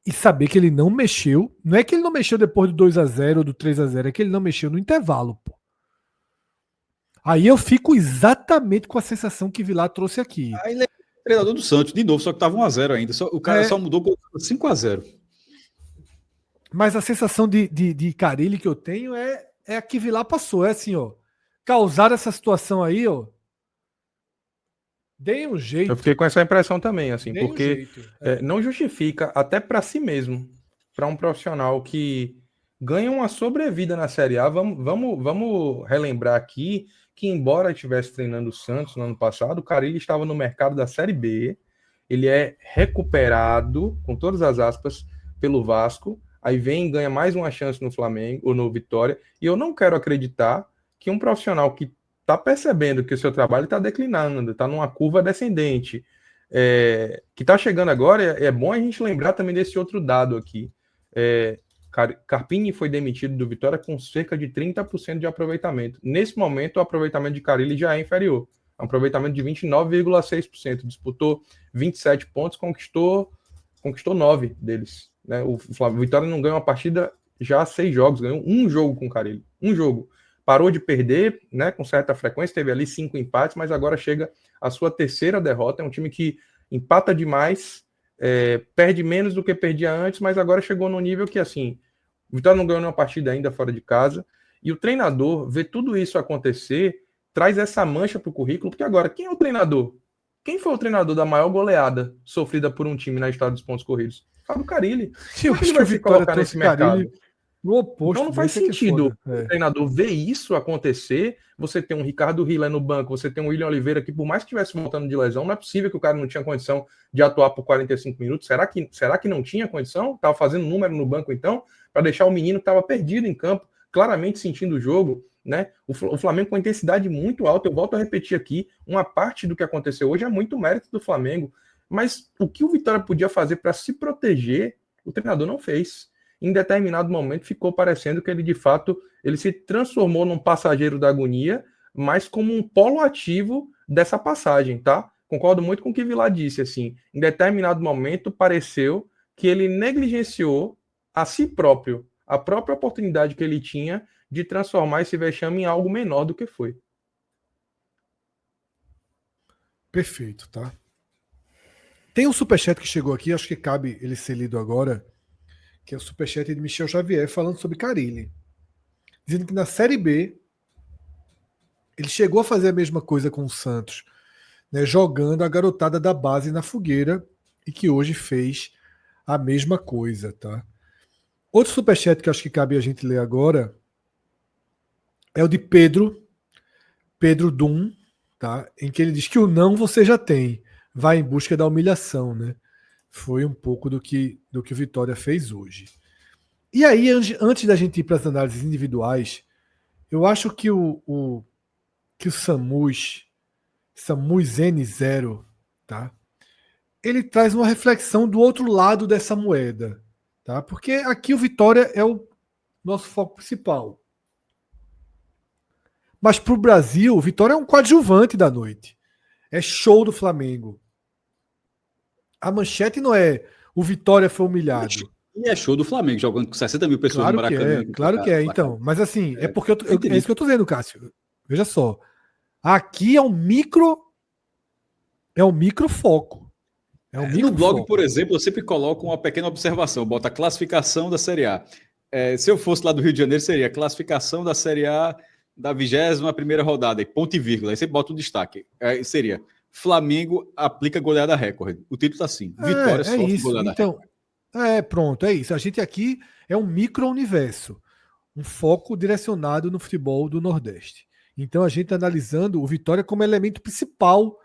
S1: e saber que ele não mexeu. Não é que ele não mexeu depois do 2-0 ou do 3-0, é que ele não mexeu no intervalo, pô. Aí eu fico exatamente com a sensação que Vilar trouxe aqui.
S2: Aí ele é treinador do Santos, de novo, só que tava 1-0 ainda. O cara só mudou com 5-0.
S1: Mas a sensação de Carille que eu tenho é a que Vilar passou. É assim, ó. Causar essa situação aí, ó. Deem um jeito.
S4: Eu fiquei com essa impressão também, assim,
S1: Deem
S4: porque
S1: um jeito.
S4: não justifica até para si mesmo, para um profissional que ganha uma sobrevida na Série A. Vamos relembrar aqui que, embora estivesse treinando o Santos no ano passado, o Carille estava no mercado da Série B. Ele é recuperado, com todas as aspas, pelo Vasco. Aí vem e ganha mais uma chance no Flamengo ou no Vitória. E eu não quero acreditar que um profissional que está percebendo que o seu trabalho está declinando, está numa curva descendente, que está chegando agora, é bom a gente lembrar também desse outro dado aqui. Carpini foi demitido do Vitória com cerca de 30% de aproveitamento. Nesse momento, o aproveitamento de Carille já é inferior. Um aproveitamento de 29,6%. Disputou 27 pontos, conquistou 9 deles. Né? O Vitória não ganhou uma partida já há 6 jogos, ganhou um jogo com o Carille. Um jogo. Parou de perder, né, com certa frequência, teve ali 5 empates, mas agora chega a sua terceira derrota. É um time que empata demais, perde menos do que perdia antes, mas agora chegou no nível que, assim, o Vitória não ganhou nenhuma partida ainda fora de casa, e o treinador vê tudo isso acontecer, traz essa mancha para o currículo, porque agora, quem é o treinador? Quem foi o treinador da maior goleada sofrida por um time na história dos pontos corridos? Fábio Carille.
S1: Eu acho que o Vitória trouxe Carille no oposto.
S4: Então não faz sentido o treinador ver isso acontecer, você tem um Ricardo Hiller no banco, você tem um William Oliveira que, por mais que estivesse voltando de lesão, não é possível que o cara não tinha condição de atuar por 45 minutos. Será que não tinha condição? Estava fazendo número no banco, então, para deixar o menino que estava perdido em campo, claramente sentindo o jogo, né? O Flamengo com intensidade muito alta. Eu volto a repetir aqui, uma parte do que aconteceu hoje é muito mérito do Flamengo, mas o que o Vitória podia fazer para se proteger, o treinador não fez. Em determinado momento ficou parecendo que ele, de fato, ele se transformou num passageiro da agonia, mas como um polo ativo dessa passagem, tá? Concordo muito com o que Vilar disse, assim, em determinado momento pareceu que ele negligenciou a si próprio, a própria oportunidade que ele tinha de transformar esse vexame em algo menor do que foi.
S1: Perfeito, tá? Tem um superchat que chegou aqui, acho que cabe ele ser lido agora, que é o superchat de Michel Xavier, falando sobre Carille. Dizendo que na Série B ele chegou a fazer a mesma coisa com o Santos, né, jogando a garotada da base na fogueira, e que hoje fez a mesma coisa, tá? Outro superchat que acho que cabe a gente ler agora é o de Pedro Dum, tá? Em que ele diz que o não você já tem, vai em busca da humilhação, né? Foi um pouco do que o Vitória fez hoje. E aí, antes da gente ir para as análises individuais, eu acho que o Samus N0, tá? Ele traz uma reflexão do outro lado dessa moeda, tá? Porque aqui o Vitória é o nosso foco principal. Mas para o Brasil, o Vitória é um coadjuvante da noite. É show do Flamengo. A manchete não é o Vitória foi humilhado.
S2: E é show do Flamengo, jogando com 60 mil pessoas
S1: claro
S2: no Maracanã.
S1: Claro que é. Então, mas assim, é porque é isso que eu tô dizendo, Cássio. Veja só. Aqui é um microfoco. É um
S2: No blog,
S1: microfoco.
S2: por exemplo, eu sempre coloco uma pequena observação, boto a classificação da Série A. Se eu fosse lá do Rio de Janeiro, seria a classificação da Série A da 21ª rodada, e ponto e vírgula, aí você bota um destaque. Seria Flamengo aplica goleada recorde. O título está assim, Vitória sofre
S1: isso.
S2: goleada
S1: Então, pronto, é isso. A gente aqui é um micro-universo, um foco direcionado no futebol do Nordeste. Então a gente está analisando o Vitória como elemento principal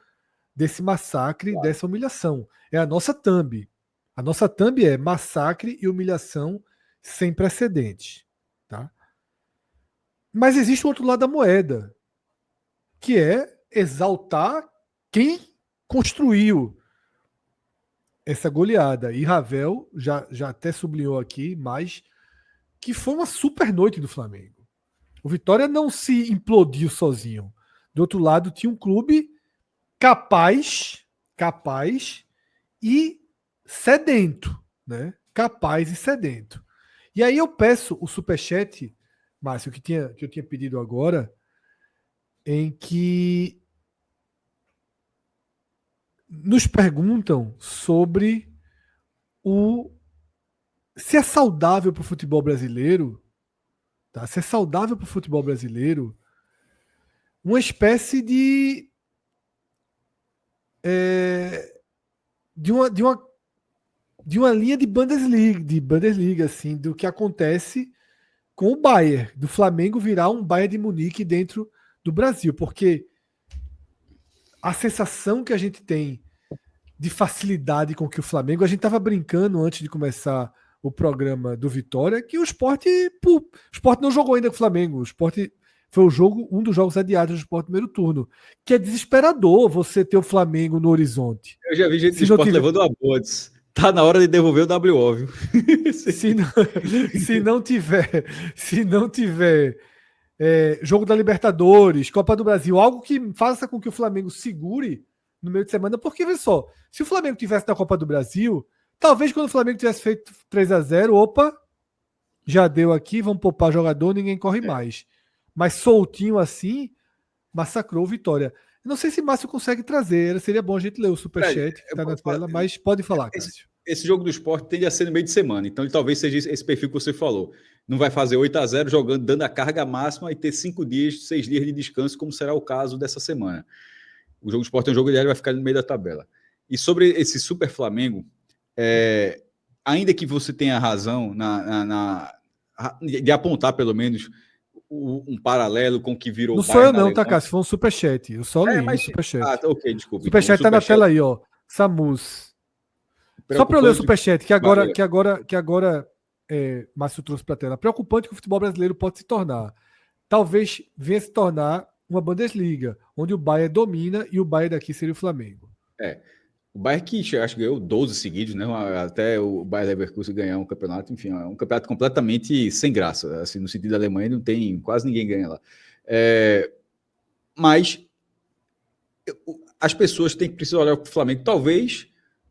S1: desse massacre, dessa humilhação. É a nossa thumb. A nossa thumb é massacre e humilhação sem precedentes. Tá? Mas existe o outro lado da moeda, que é exaltar quem construiu essa goleada. E Ravel já até sublinhou aqui, mas que foi uma super noite do Flamengo. O Vitória não se implodiu sozinho. Do outro lado tinha um clube capaz e sedento, né? Capaz e sedento. E aí eu peço o superchat, Márcio, que eu tinha pedido agora, em que nos perguntam sobre se é saudável para o futebol brasileiro, tá? Se é saudável para o futebol brasileiro uma espécie de uma linha de Bundesliga, assim, do que acontece com o Bayern, do Flamengo virar um Bayern de Munique dentro do Brasil, porque a sensação que a gente tem de facilidade com que o Flamengo, a gente estava brincando antes de começar o programa do Vitória, que o Sport não jogou ainda com o Flamengo, o Sport foi um dos jogos adiados do Sport no primeiro turno, que é desesperador você ter o Flamengo no horizonte.
S2: Eu já vi gente do Sport levando a botes. Tá na hora de devolver o WO, viu?
S1: Se não tiver jogo da Libertadores, Copa do Brasil, algo que faça com que o Flamengo segure no meio de semana, porque, vê só, se o Flamengo tivesse na Copa do Brasil, talvez quando o Flamengo tivesse feito 3-0, opa, já deu aqui, vamos poupar jogador, ninguém corre mais. Mas soltinho assim, massacrou o Vitória. Não sei se Márcio consegue trazer, seria bom a gente ler o superchat que está na tela, mas pode falar, Cássio.
S2: Esse jogo do Sport tende a ser no meio de semana, então ele talvez seja esse perfil que você falou. Não vai fazer 8-0 jogando, dando a carga máxima e ter 6 dias de descanso, como será o caso dessa semana. O jogo do Sport é um jogo ideal, vai ficar no meio da tabela. E sobre esse Super Flamengo, ainda que você tenha razão de apontar, pelo menos, um paralelo com o que virou
S1: não sou eu não, tá, Cássio? Foi um superchat. Eu só li o superchat.
S2: Ok, desculpa.
S1: O superchat tá na tela aí, ó. Samus. Só para eu ler o superchat, que agora Márcio trouxe para a tela. Preocupante que o futebol brasileiro pode se tornar. Talvez venha se tornar uma Bundesliga, onde o Bayern domina e o Bayern daqui seria o Flamengo.
S2: O Bayern que acho que ganhou 12 seguidos, né? Até o Bayer Leverkusen ganhar um campeonato, enfim, é um campeonato completamente sem graça. Assim, no sentido da Alemanha, não tem, quase ninguém ganha lá. Mas as pessoas precisam olhar para o Flamengo. Talvez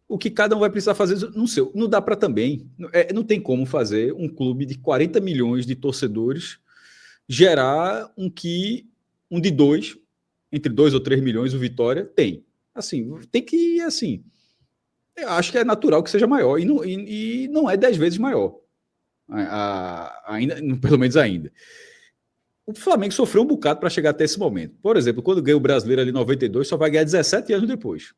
S2: o que cada um vai precisar fazer no seu. Não dá para também. Não tem como fazer um clube de 40 milhões de torcedores gerar um de 2, entre 2 ou 3 milhões, o Vitória tem. Assim, tem que, assim, eu acho que é natural que seja maior, e não é 10 vezes maior, ainda, pelo menos ainda. O Flamengo sofreu um bocado para chegar até esse momento. Por exemplo, quando ganhou o Brasileiro ali em 92, só vai ganhar 17 anos depois.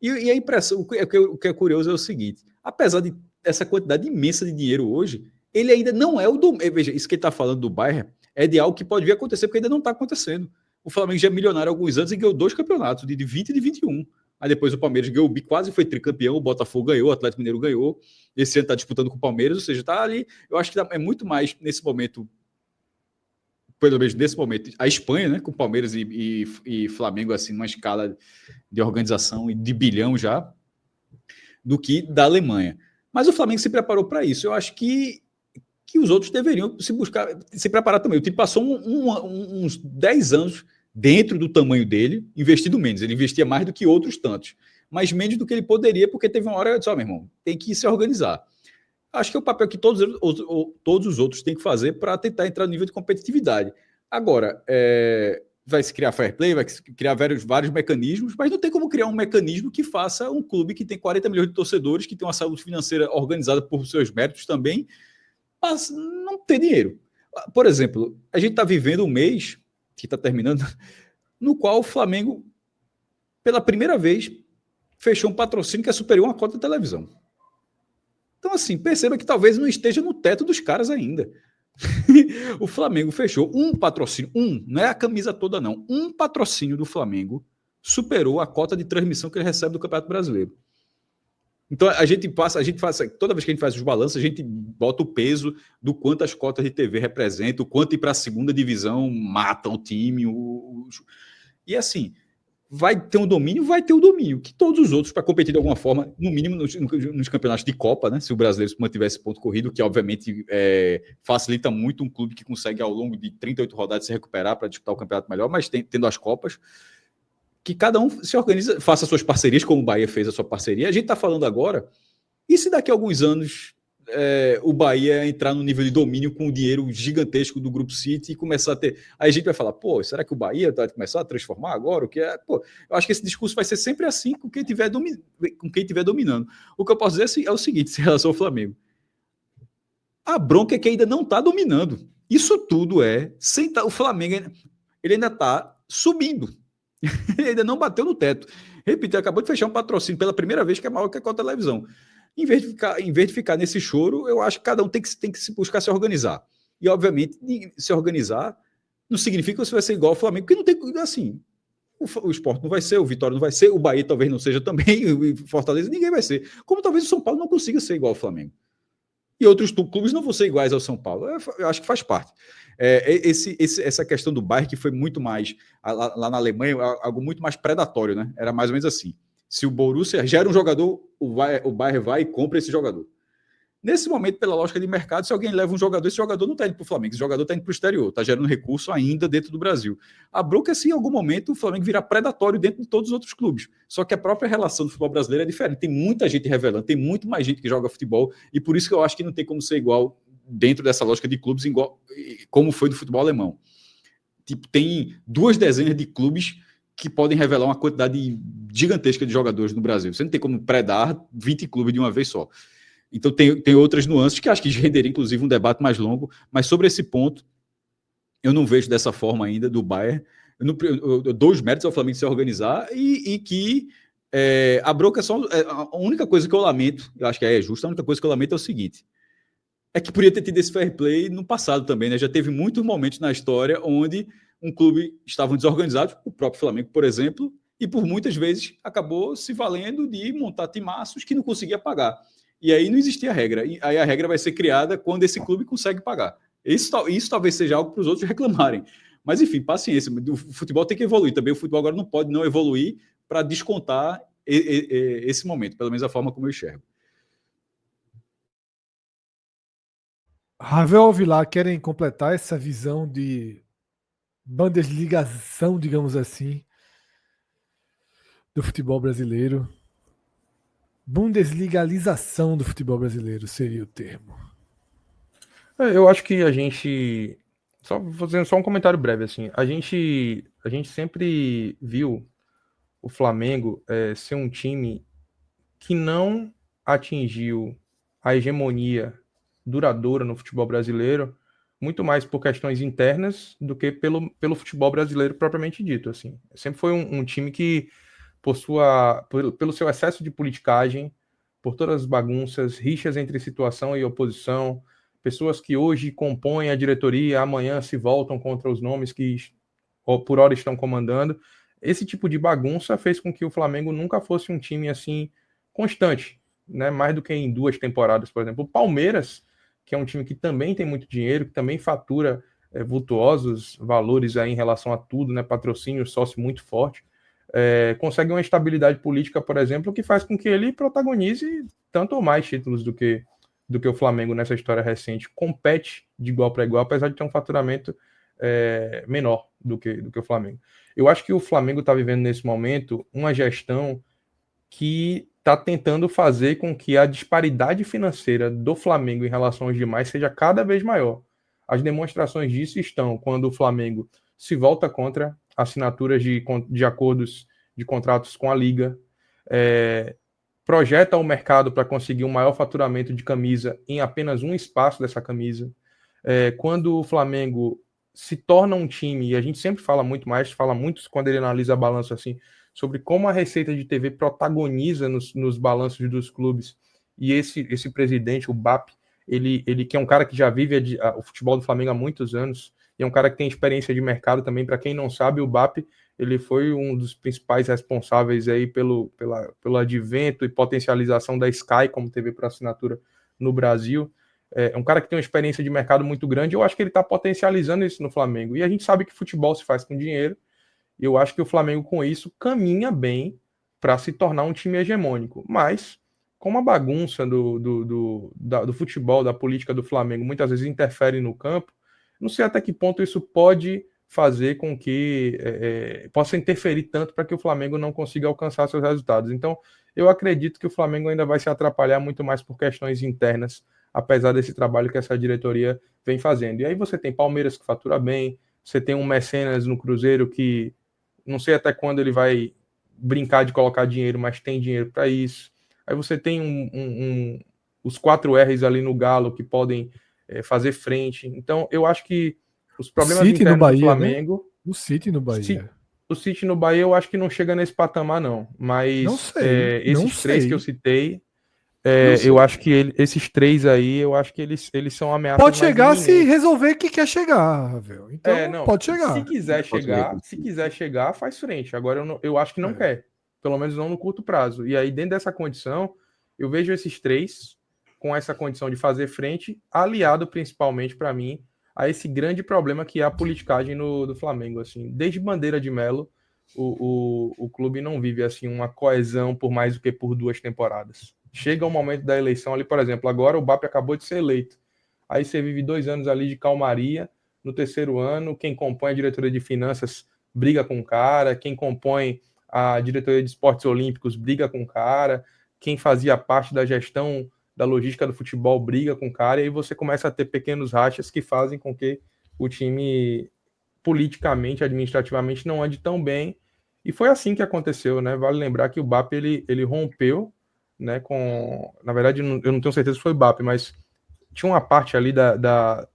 S2: E a impressão, o que é curioso é o seguinte, apesar de essa quantidade imensa de dinheiro hoje, ele ainda não é o do... Veja, isso que ele está falando do Bayern é de algo que pode vir a acontecer, porque ainda não está acontecendo. O Flamengo já é milionário há alguns anos e ganhou 2 campeonatos, de 20 e de 21. Aí depois o Palmeiras ganhou, quase foi tricampeão, o Botafogo ganhou, o Atlético Mineiro ganhou. Esse ano está disputando com o Palmeiras, ou seja, está ali. Eu acho que é muito mais nesse momento, pelo menos nesse momento, a Espanha, né, com Palmeiras e Flamengo, assim, numa escala de organização e de bilhão já, do que da Alemanha. Mas o Flamengo se preparou para isso. Eu acho que os outros deveriam se preparar também. O time passou uns 10 anos dentro do tamanho dele, investindo menos. Ele investia mais do que outros tantos, mas menos do que ele poderia, porque teve uma hora, eu disse, meu irmão, tem que se organizar. Acho que é o papel que todos os outros têm que fazer para tentar entrar no nível de competitividade. Agora, vai se criar fair play, vai se criar vários mecanismos, mas não tem como criar um mecanismo que faça um clube que tem 40 milhões de torcedores, que tem uma saúde financeira organizada por seus méritos também, mas não ter dinheiro. Por exemplo, a gente está vivendo um mês, que está terminando, no qual o Flamengo, pela primeira vez, fechou um patrocínio que é superior a uma cota de televisão. Então, assim, perceba que talvez não esteja no teto dos caras ainda. O Flamengo fechou um patrocínio, não é a camisa toda não, um patrocínio do Flamengo superou a cota de transmissão que ele recebe do Campeonato Brasileiro. Então a gente faz, toda vez que a gente faz os balanços, a gente bota o peso do quanto as cotas de TV representam, o quanto ir para a segunda divisão matam o time, e assim, vai ter um domínio, que todos os outros, para competir de alguma forma, no mínimo nos campeonatos de Copa, né? Se o brasileiro mantivesse ponto corrido, que obviamente facilita muito um clube que consegue ao longo de 38 rodadas se recuperar para disputar o campeonato melhor, mas tendo as Copas, que cada um se organiza, faça suas parcerias, como o Bahia fez a sua parceria. A gente está falando agora, e se daqui a alguns anos o Bahia entrar no nível de domínio com o dinheiro gigantesco do Grupo City e começar a ter... Aí a gente vai falar, pô, será que o Bahia vai começar a transformar agora? O que é? Pô, eu acho que esse discurso vai ser sempre assim com quem estiver dominando. O que eu posso dizer é o seguinte, em relação ao Flamengo. A bronca é que ainda não está dominando. Isso tudo o Flamengo ele ainda está subindo. Ele ainda não bateu no teto. Repito, acabou de fechar um patrocínio pela primeira vez que é maior que a cota da televisão. Em vez de ficar nesse choro, eu acho que cada um tem que se buscar se organizar. E, obviamente, se organizar não significa que você vai ser igual ao Flamengo, porque não tem, assim, o Sport não vai ser, o Vitória não vai ser, o Bahia talvez não seja também, o Fortaleza, ninguém vai ser. Como talvez o São Paulo não consiga ser igual ao Flamengo. E outros clubes não vão ser iguais ao São Paulo. Eu acho que faz parte. Essa questão do Bayern, que foi muito mais, lá na Alemanha, algo muito mais predatório, né? Era mais ou menos assim. Se o Borussia gera um jogador, o Bayern vai e compra esse jogador. Nesse momento, pela lógica de mercado, se alguém leva um jogador, esse jogador não está indo para o Flamengo, esse jogador está indo para o exterior, está gerando recurso ainda dentro do Brasil. A bronca é se em algum momento o Flamengo virar predatório dentro de todos os outros clubes. Só que a própria relação do futebol brasileiro é diferente. Tem muita gente revelando, tem muito mais gente que joga futebol, e por isso que eu acho que não tem como ser igual dentro dessa lógica de clubes, igual, como foi do futebol alemão. Tipo, tem 2 dezenas de clubes que podem revelar uma quantidade gigantesca de jogadores no Brasil. Você não tem como predar 20 clubes de uma vez só. Então tem outras nuances que acho que renderia, inclusive, um debate mais longo, mas sobre esse ponto, eu não vejo dessa forma ainda do Bayern. Eu dou os méritos ao Flamengo se organizar e que a bronca é só... A única coisa que eu lamento, eu acho que é justo, a única coisa que eu lamento é o seguinte, é que poderia ter tido esse fair play no passado também, né? Já teve muitos momentos na história onde um clube estava desorganizado, o próprio Flamengo, por exemplo, e por muitas vezes acabou se valendo de montar timaços que não conseguia pagar. E aí não existia regra. E aí a regra vai ser criada quando esse clube consegue pagar. Isso talvez seja algo para os outros reclamarem. Mas, enfim, paciência. O futebol tem que evoluir também. O futebol agora não pode não evoluir para descontar esse momento, pelo menos a forma como eu enxergo.
S1: Ravel Alvilar querem completar essa visão de Bundesligação, digamos assim, do futebol brasileiro. Bundesligalização do futebol brasileiro seria o termo.
S4: Eu acho que a gente... Fazendo só um comentário breve, assim. A gente sempre viu o Flamengo ser um time que não atingiu a hegemonia duradoura no futebol brasileiro, muito mais por questões internas do que pelo futebol brasileiro propriamente dito, assim. Sempre foi um time que, pelo seu excesso de politicagem, por todas as bagunças, rixas entre situação e oposição, pessoas que hoje compõem a diretoria, amanhã se voltam contra os nomes que por hora estão comandando. Esse tipo de bagunça fez com que o Flamengo nunca fosse um time assim constante, né? Mais do que em 2 temporadas, por exemplo. O Palmeiras, que é um time que também tem muito dinheiro, que também fatura vultuosos valores aí em relação a tudo, né? Patrocínio, sócio muito forte, consegue uma estabilidade política, por exemplo, que faz com que ele protagonize tanto ou mais títulos do que o Flamengo nessa história recente. Compete de igual para igual, apesar de ter um faturamento menor do que o Flamengo. Eu acho que o Flamengo está vivendo nesse momento uma gestão que está tentando fazer com que a disparidade financeira do Flamengo em relação aos demais seja cada vez maior. As demonstrações disso estão quando o Flamengo se volta contra assinaturas de acordos de contratos com a Liga, projeta o mercado para conseguir um maior faturamento de camisa em apenas um espaço dessa camisa. Quando o Flamengo se torna um time, e a gente sempre fala muito quando ele analisa balanço assim, sobre como a receita de TV protagoniza nos balanços dos clubes, e esse presidente, o BAP, ele que é um cara que já vive o futebol do Flamengo há muitos anos, e é um cara que tem experiência de mercado também. Para quem não sabe, o BAP ele foi um dos principais responsáveis aí pelo advento e potencialização da Sky como TV por assinatura no Brasil. É um cara que tem uma experiência de mercado muito grande. Eu acho que ele está potencializando isso no Flamengo. E a gente sabe que futebol se faz com dinheiro. E eu acho que o Flamengo, com isso, caminha bem para se tornar um time hegemônico. Mas, como a bagunça do futebol, da política do Flamengo, muitas vezes interfere no campo, não sei até que ponto isso pode fazer com que possa interferir tanto para que o Flamengo não consiga alcançar seus resultados. Então, eu acredito que o Flamengo ainda vai se atrapalhar muito mais por questões internas, apesar desse trabalho que essa diretoria vem fazendo. E aí você tem Palmeiras que fatura bem, você tem um Mecenas no Cruzeiro que não sei até quando ele vai brincar de colocar dinheiro, mas tem dinheiro para isso. Aí você tem os 4 R's ali no Galo que podem fazer frente. Então, eu acho que os problemas internos
S1: Bahia,
S4: do Flamengo...
S1: Né? O City no Bahia.
S4: O City no Bahia eu acho que não chega nesse patamar, não. Mas
S1: não sei,
S4: esses 3 que eu citei, eu acho que esses 3 aí, eu acho que eles são ameaças.
S1: Pode chegar se resolver que quer chegar, Ravel. Então,
S4: não,
S1: pode chegar.
S4: Se quiser chegar, faz frente. Agora, eu acho que não quer. Pelo menos não no curto prazo. E aí, dentro dessa condição, eu vejo esses 3 com essa condição de fazer frente, aliado principalmente para mim a esse grande problema que é a politicagem do Flamengo. Assim, desde Bandeira de Melo, o clube não vive assim uma coesão por mais do que por 2 temporadas. Chega o momento da eleição ali, por exemplo, agora o BAP acabou de ser eleito. Aí você vive 2 anos ali de calmaria. No 3º ano, quem compõe a diretoria de finanças briga com o cara, quem compõe a diretoria de esportes olímpicos briga com o cara, quem fazia parte da gestão da logística do futebol briga com o cara, e aí você começa a ter pequenos rachas que fazem com que o time politicamente, administrativamente não ande tão bem, e foi assim que aconteceu, né? Vale lembrar que o BAP ele rompeu, né, na verdade eu não tenho certeza se foi o BAP, mas tinha uma parte ali da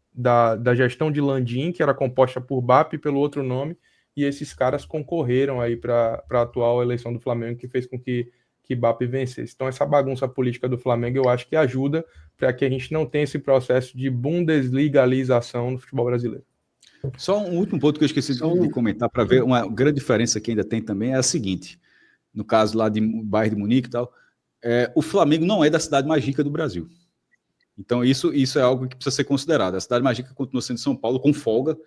S4: gestão de Landim que era composta por BAP e pelo outro nome, e esses caras concorreram aí para a atual eleição do Flamengo, que fez com que BAP vencesse. Então, essa bagunça política do Flamengo, eu acho que ajuda para que a gente não tenha esse processo de bundesligalização no futebol brasileiro.
S2: Só um último ponto que eu esqueci de comentar, para ver uma grande diferença que ainda tem também, é a seguinte, no caso lá de Bayern de Munique e tal, o Flamengo não é da cidade mais rica do Brasil. Então, isso é algo que precisa ser considerado. A cidade mais rica continua sendo São Paulo, com folga.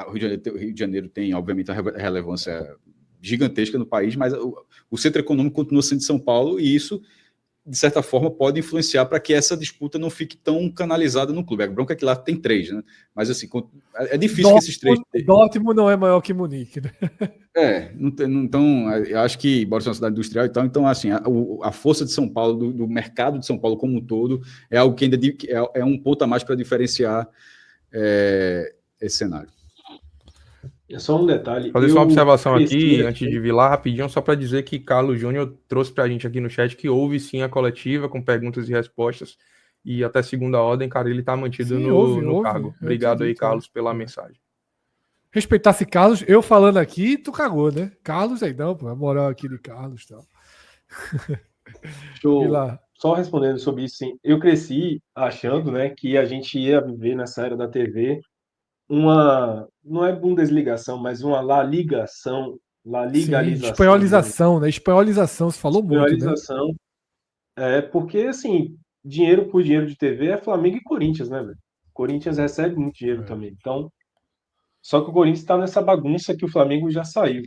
S2: O Rio de Janeiro tem, obviamente, a relevância gigantesca no país, mas o centro econômico continua sendo São Paulo, e isso, de certa forma, pode influenciar para que essa disputa não fique tão canalizada no clube. A bronca é que lá tem 3, né? Mas assim, é difícil que esses 3...
S1: Dortmund não é maior que Munique, né?
S2: Então, eu acho que embora seja uma cidade industrial e tal, então, assim, a força de São Paulo, do mercado de São Paulo como um todo, é algo que ainda é um ponto a mais para diferenciar esse cenário.
S5: É só um detalhe.
S4: Fazer só uma observação aqui, antes de vir lá, rapidinho, só para dizer que Carlos Júnior trouxe para a gente aqui no chat que houve sim a coletiva com perguntas e respostas, e até segunda ordem, cara, ele está mantido no cargo. Obrigado aí, Carlos, pela mensagem.
S1: Respeitasse Carlos, eu falando aqui, tu cagou, né? Carlos aí não, pô, a moral aqui de Carlos e tal.
S5: Só respondendo sobre isso, sim. Eu cresci achando, né, que a gente ia viver nessa era da TV não é bundesligação, mas uma la-ligalização.
S1: Sim, espanholização, né? Espanholização, se falou muito, né?
S5: Porque, assim, dinheiro por dinheiro de TV é Flamengo e Corinthians, né, velho? Corinthians recebe muito dinheiro também. Então, só que o Corinthians está nessa bagunça que o Flamengo já saiu.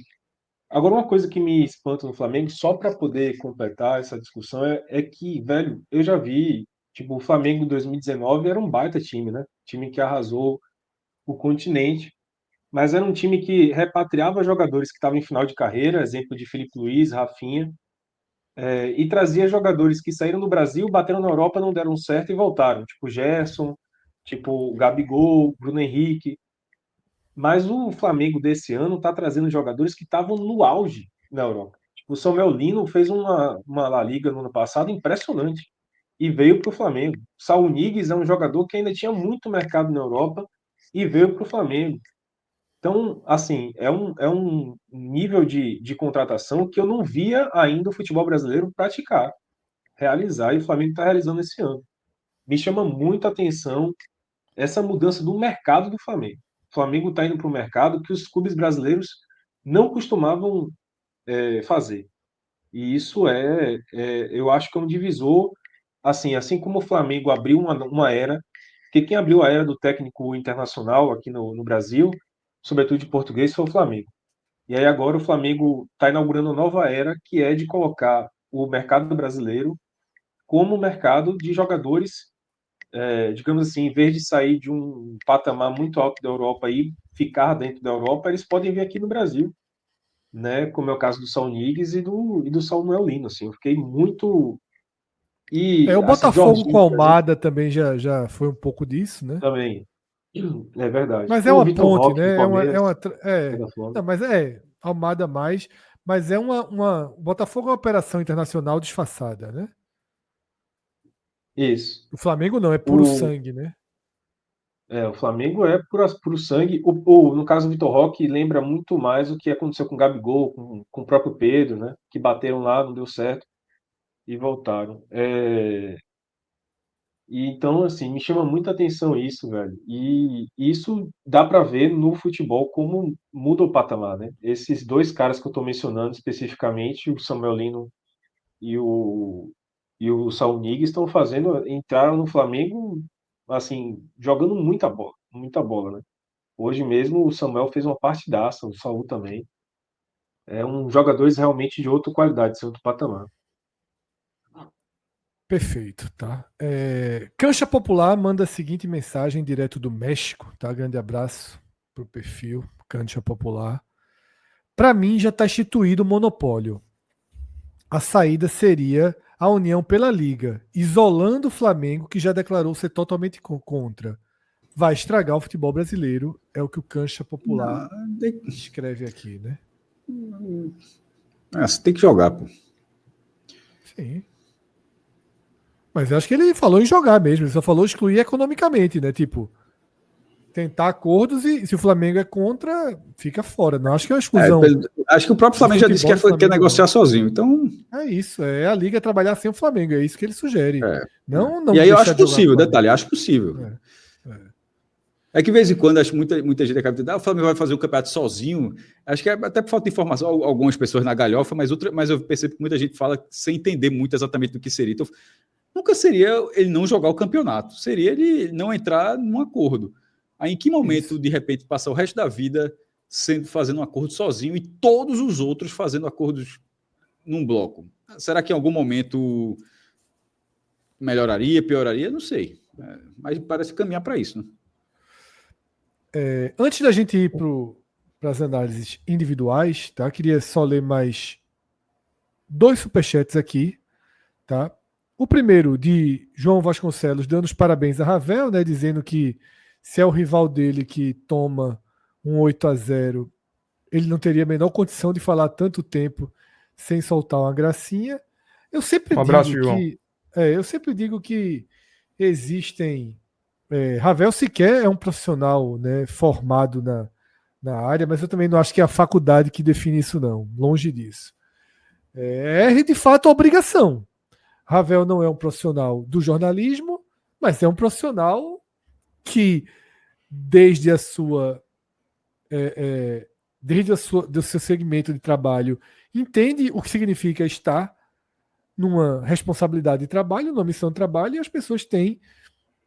S5: Agora, uma coisa que me espanta no Flamengo, só para poder completar essa discussão, é que, velho, eu já vi, tipo, o Flamengo em 2019 era um baita time, né? Time que arrasou o continente, mas era um time que repatriava jogadores que estavam em final de carreira, exemplo de Felipe Luiz, Rafinha, e trazia jogadores que saíram do Brasil, bateram na Europa, não deram certo e voltaram, tipo Gerson, tipo Gabigol, Bruno Henrique. Mas o Flamengo desse ano está trazendo jogadores que estavam no auge na Europa. Tipo, o Samuel Lino fez uma La Liga no ano passado impressionante e veio para o Flamengo. Saul Niguez é um jogador que ainda tinha muito mercado na Europa e veio para o Flamengo. Então, assim, é um nível de contratação que eu não via ainda o futebol brasileiro praticar, realizar, e o Flamengo está realizando esse ano. Me chama muito a atenção essa mudança do mercado do Flamengo. O Flamengo está indo para um mercado que os clubes brasileiros não costumavam fazer. E isso eu acho que é um divisor, assim como o Flamengo abriu uma era, porque quem abriu a era do técnico internacional aqui no Brasil, sobretudo de português, foi o Flamengo. E aí agora o Flamengo está inaugurando uma nova era, que é de colocar o mercado brasileiro como mercado de jogadores, digamos assim, em vez de sair de um patamar muito alto da Europa e ficar dentro da Europa, eles podem vir aqui no Brasil, né? Como é o caso do Saul Niguez e do Samuel Lino, assim. Eu fiquei muito... E,
S1: O
S5: assim,
S1: Botafogo com
S5: Jorginho,
S1: a
S5: por exemplo,
S1: Almada também já foi um pouco disso, né?
S5: também. É verdade.
S1: Mas é
S5: O
S1: uma
S5: Vitor
S1: ponte,
S5: Roque do
S1: né?
S5: Palmeiras,
S1: É,
S5: da Flamengo.
S1: não, mas Almada mais, mas o Botafogo é uma operação internacional disfarçada, né?
S5: Isso.
S1: O Flamengo não, é puro
S5: O,
S1: sangue, né?
S5: o Flamengo é puro sangue. No caso do Vitor Roque, lembra muito mais o que aconteceu com o Gabigol, com o próprio Pedro, né? Que bateram lá, não deu certo e voltaram. E então, assim, me chama muita atenção isso, velho. E isso dá pra ver no futebol como muda o patamar, né? Esses dois caras que eu tô mencionando especificamente, o Samuel Lino e o Saul Niguez, entraram no Flamengo, assim, jogando muita bola, né? Hoje mesmo o Samuel fez uma partidaça, o Saul também. É um jogadores realmente de outra qualidade, de outro patamar.
S1: Perfeito, tá? Cancha Popular manda a seguinte mensagem direto do México, tá? Grande abraço pro perfil Cancha Popular. Para mim já está instituído o monopólio. A saída seria a união pela Liga, isolando o Flamengo, que já declarou ser totalmente contra. Vai estragar o futebol brasileiro, é o que o Cancha Popular escreve aqui, né?
S2: Você tem que jogar, pô.
S1: Sim. Mas eu acho que ele falou em jogar mesmo, ele só falou excluir economicamente, né? Tipo, tentar acordos e se o Flamengo é contra, fica fora. Não acho que é uma exclusão.
S2: Acho que o próprio Flamengo já disse que quer negociar sozinho. Então.
S1: É isso, é a Liga trabalhar sem o Flamengo, é isso que ele sugere. Não
S2: e aí eu acho
S1: deixar de jogar
S2: possível,
S1: com o
S2: detalhe, acho possível. É que de vez em quando, acho que muita gente acaba dizendo, o Flamengo vai fazer o campeonato sozinho. Acho que é até por falta de informação, algumas pessoas na galhofa, mas eu percebo que muita gente fala sem entender muito exatamente do que seria. Então, nunca seria ele não jogar o campeonato, seria ele não entrar num acordo. Aí, em que momento, de repente, passar o resto da vida fazendo um acordo sozinho e todos os outros fazendo acordos num bloco? Será que em algum momento melhoraria, pioraria? Não sei. Mas parece caminhar para isso, né?
S1: Antes da gente ir para as análises individuais, tá? Queria só ler mais 2 superchats aqui, tá? O primeiro de João Vasconcelos dando os parabéns a Ravel, né? Dizendo que se é o rival dele que toma um 8-0, ele não teria a menor condição de falar tanto tempo sem soltar uma gracinha. Eu sempre digo que existem. Ravel sequer é um profissional, né, formado na área, mas eu também não acho que é a faculdade que define isso, não. Longe disso. É de fato a obrigação. Ravel não é um profissional do jornalismo, mas é um profissional que, desde do seu segmento de trabalho, entende o que significa estar numa responsabilidade de trabalho, numa missão de trabalho, e as pessoas têm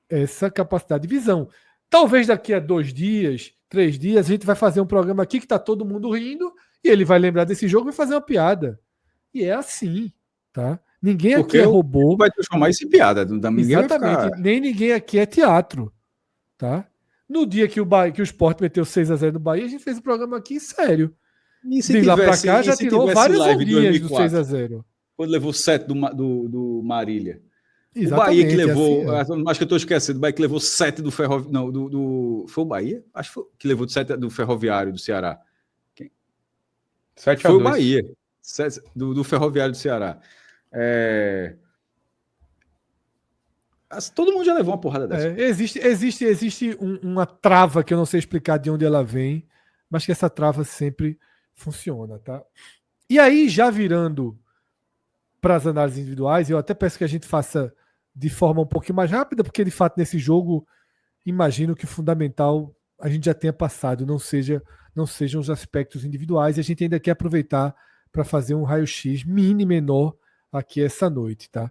S1: essa capacidade de visão. Talvez daqui a 2 dias, 3 dias, a gente vai fazer um programa aqui que está todo mundo rindo e ele vai lembrar desse jogo e vai fazer uma piada. E é assim, tá? Ninguém aqui é robô.
S2: Vai transformar isso em piada.
S1: Exatamente. Nem ninguém aqui é teatro, tá? No dia que o Sport meteu 6-0 no Bahia, a gente fez um programa aqui sério.
S2: E se
S1: de lá para cá já tirou várias ondinhas do 6-0.
S2: Quando levou 7 do Marília. O Bahia que
S1: Exatamente,
S2: levou,
S1: assim,
S2: acho que eu estou esquecendo, o Bahia que levou 7 do Ferroviário, não, foi o Bahia? Acho que foi que levou 7 do Ferroviário do Ceará.
S4: 7 a
S2: Foi o
S4: 2.
S2: Bahia, do Ferroviário do Ceará. Todo mundo já levou uma porrada dessa.
S1: existe uma trava que eu não sei explicar de onde ela vem, mas que essa trava sempre funciona, tá? E aí, já virando para as análises individuais, eu até peço que a gente faça de forma um pouquinho mais rápida, porque de fato nesse jogo imagino que o fundamental a gente já tenha passado, não sejam os aspectos individuais, e a gente ainda quer aproveitar para fazer um raio-x mini menor aqui essa noite, tá?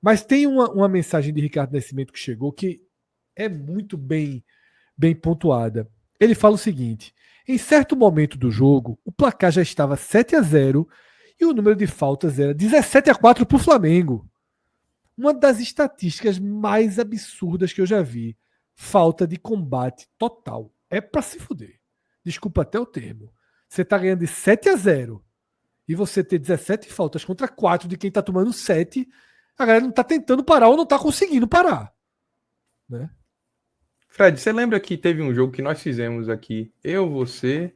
S1: Mas tem uma mensagem de Ricardo Nascimento que chegou que é muito bem pontuada. Ele fala o seguinte: em certo momento do jogo, o placar já estava 7-0 e o número de faltas era 17-4 para o Flamengo. Uma das estatísticas mais absurdas que eu já vi. Falta de combate total. É para se fuder. Desculpa até o termo. Você tá ganhando de 7-0 e você ter 17 faltas contra 4 de quem tá tomando 7, a galera não tá tentando parar ou não tá conseguindo parar. Né?
S4: Fred, você lembra que teve um jogo que nós fizemos aqui? Eu, você,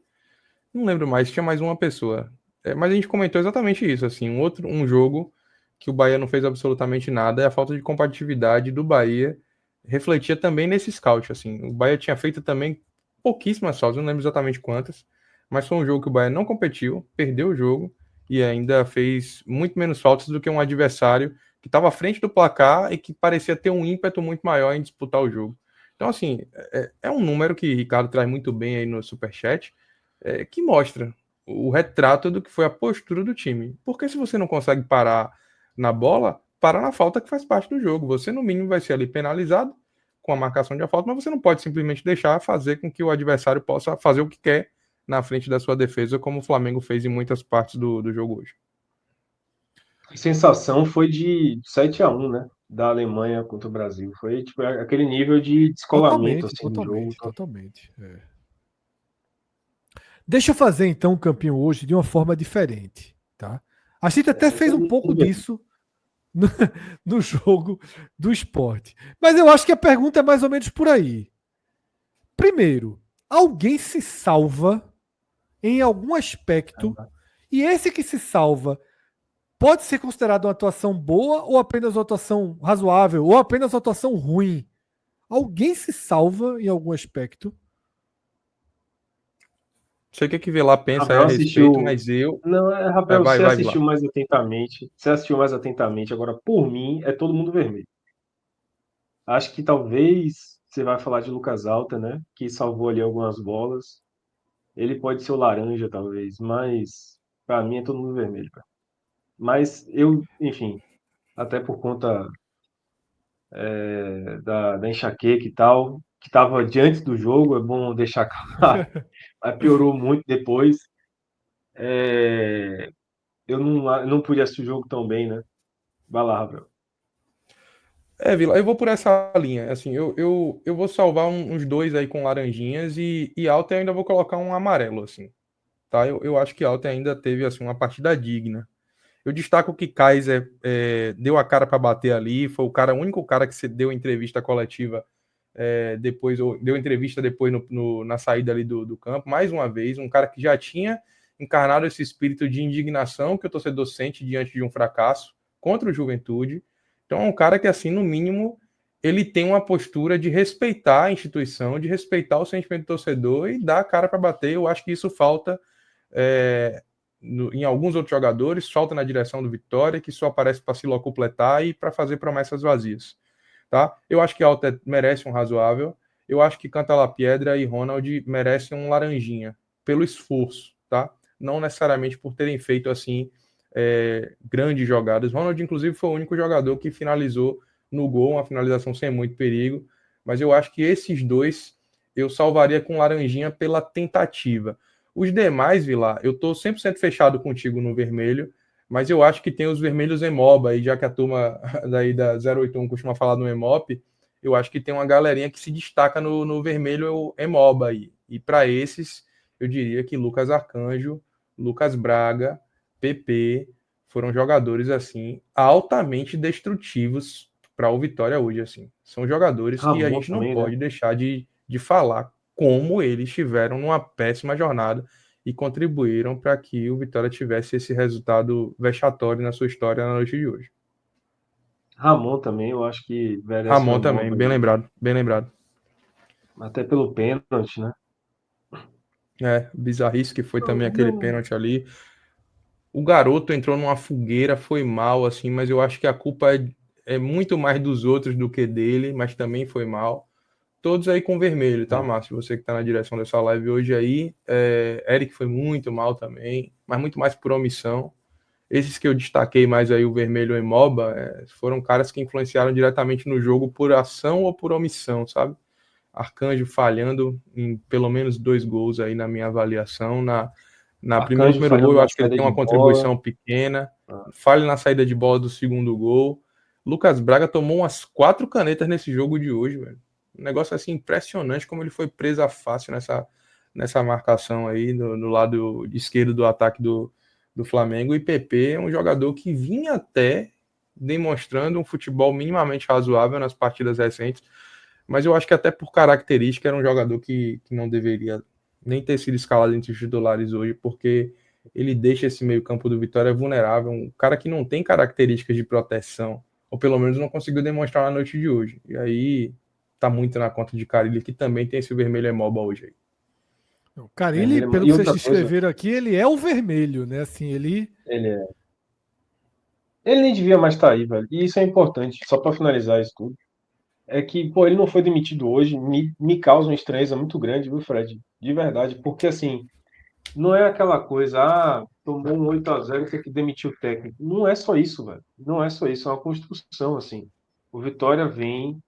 S4: não lembro mais, tinha mais uma pessoa. Mas a gente comentou exatamente isso, assim, um jogo que o Bahia não fez absolutamente nada, e a falta de competitividade do Bahia refletia também nesse scout, assim. O Bahia tinha feito também pouquíssimas faltas, não lembro exatamente quantas, mas foi um jogo que o Bahia não competiu, perdeu o jogo e ainda fez muito menos faltas do que um adversário que estava à frente do placar e que parecia ter um ímpeto muito maior em disputar o jogo. Então, assim, é um número que o Ricardo traz muito bem aí no Superchat, que mostra o retrato do que foi a postura do time. Porque se você não consegue parar na bola, para na falta que faz parte do jogo. Você, no mínimo, vai ser ali penalizado com a marcação de falta, mas você não pode simplesmente deixar fazer com que o adversário possa fazer o que quer na frente da sua defesa, como o Flamengo fez em muitas partes do jogo hoje.
S5: A sensação foi de 7-1, né? Da Alemanha contra o Brasil. Foi tipo, aquele nível de descolamento
S1: Totalmente,
S5: assim, do jogo.
S1: totalmente. É. Deixa eu fazer então o campinho hoje de uma forma diferente, tá? A gente até fez um pouco disso no, no jogo do esporte. Mas eu acho que a pergunta é mais ou menos por aí. Primeiro, alguém se salva em algum aspecto, e esse que se salva pode ser considerado uma atuação boa ou apenas uma atuação razoável ou apenas uma atuação ruim. Alguém se salva em algum aspecto?
S4: Sei o que Velar pensa
S5: Rafael
S4: a respeito,
S5: assistiu.
S4: mas eu.
S5: Não, Rafael,
S4: Vai,
S5: você
S4: vai,
S5: assistiu
S4: Vilar.
S5: mais atentamente. Você assistiu mais atentamente. Agora, por mim, é todo mundo vermelho. Acho que talvez você vai falar de Lucas Alta, né? Que salvou ali algumas bolas. Ele pode ser o laranja, talvez, mas para mim é todo mundo vermelho, cara. Mas eu, enfim, até por conta da enxaqueca e tal, que estava diante do jogo, é bom deixar claro, mas piorou muito depois. É, eu não pude assistir o jogo tão bem, né? Vai lá, Rafael.
S4: Vila, eu vou por essa linha. Assim, eu vou salvar uns dois aí com laranjinhas e Alta eu ainda vou colocar um amarelo, assim. Tá? Eu acho que Alta ainda teve assim, uma partida digna. Eu destaco que Kaiser deu a cara para bater ali, foi o único cara que deu entrevista coletiva depois, ou deu entrevista depois na saída ali do campo, mais uma vez, um cara que já tinha encarnado esse espírito de indignação que o torcedor sente diante de um fracasso contra o Juventude. Então é um cara que, assim, no mínimo, ele tem uma postura de respeitar a instituição, de respeitar o sentimento do torcedor e dar a cara para bater. Eu acho que isso falta em alguns outros jogadores, falta na direção do Vitória, que só aparece para se locupletar e para fazer promessas vazias. Tá? Eu acho que Alta merece um razoável. Eu acho que Cantalapiedra e Ronald merecem um laranjinha, pelo esforço, tá? Não necessariamente por terem feito assim grandes jogadas. Ronald, inclusive, foi o único jogador que finalizou no gol, uma finalização sem muito perigo. Mas eu acho que esses dois eu salvaria com laranjinha pela tentativa. Os demais, Vilar, eu tô 100% fechado contigo no vermelho, mas eu acho que tem os vermelhos Emoba, e já que a turma daí da 081 costuma falar no Emop, eu acho que tem uma galerinha que se destaca no vermelho Emoba aí. E para esses, eu diria que Lucas Arcanjo, Lucas Braga, PP foram jogadores assim altamente destrutivos para o Vitória hoje, assim. São jogadores que a
S5: Ramon
S4: gente não
S5: também,
S4: pode
S5: né?
S4: deixar de falar como eles estiveram numa péssima jornada e contribuíram para que o Vitória tivesse esse resultado vexatório na sua história na noite de hoje.
S5: Ramon também, eu acho que merece uma
S4: Ramon também,
S5: nova
S4: bem
S5: aí.
S4: lembrado, bem lembrado.
S5: Até pelo pênalti, né?
S4: Bizarrice que foi também aquele
S5: Não.
S4: pênalti ali. O garoto entrou numa fogueira, foi mal, assim, mas eu acho que a culpa é muito mais dos outros do que dele, mas também foi mal. Todos aí com vermelho, tá, Márcio? Você que tá na direção dessa live hoje aí. Eric foi muito mal também, mas muito mais por omissão. Esses que eu destaquei mais aí, o vermelho e Moba, foram caras que influenciaram diretamente no jogo por ação ou por omissão, sabe? Arcanjo falhando em pelo menos 2 gols aí na minha avaliação. No
S5: Arcanjo
S4: primeiro gol,
S5: falhando
S4: eu
S5: na
S4: acho que ele
S5: saída
S4: tem
S5: de
S4: uma
S5: bola.
S4: contribuição pequena.
S5: Ah,
S4: Falha na saída de bola do segundo gol. Lucas Braga tomou umas 4 canetas nesse jogo de hoje, velho. Um negócio assim impressionante como ele foi presa fácil nessa marcação aí no lado esquerdo do ataque do Flamengo. E PP é um jogador que vinha até demonstrando um futebol minimamente razoável nas partidas recentes, mas eu acho que até por característica era um jogador que não deveria nem ter sido escalado entre os titulares hoje, porque ele deixa esse meio-campo do Vitória vulnerável, um cara que não tem características de proteção, ou pelo menos não conseguiu demonstrar na noite de hoje. E aí tá muito na conta de Carille, que também tem esse vermelho emoba hoje aí.
S1: O Carille,
S5: vermelho.
S1: pelo
S5: E
S1: que vocês
S5: outra coisa,
S1: descreveram aqui, ele é o vermelho, né? Assim, ele.
S5: ele nem devia mais estar aí, velho. E isso é importante, só para finalizar isso tudo. É que, pô, ele não foi demitido hoje, me causa uma estranheza muito grande, viu, Fred? De verdade, porque assim, não é aquela coisa, tomou um 8-0 tem que demitir o técnico. Não é só isso, velho. Não é só isso, é uma construção, assim. O Vitória vem.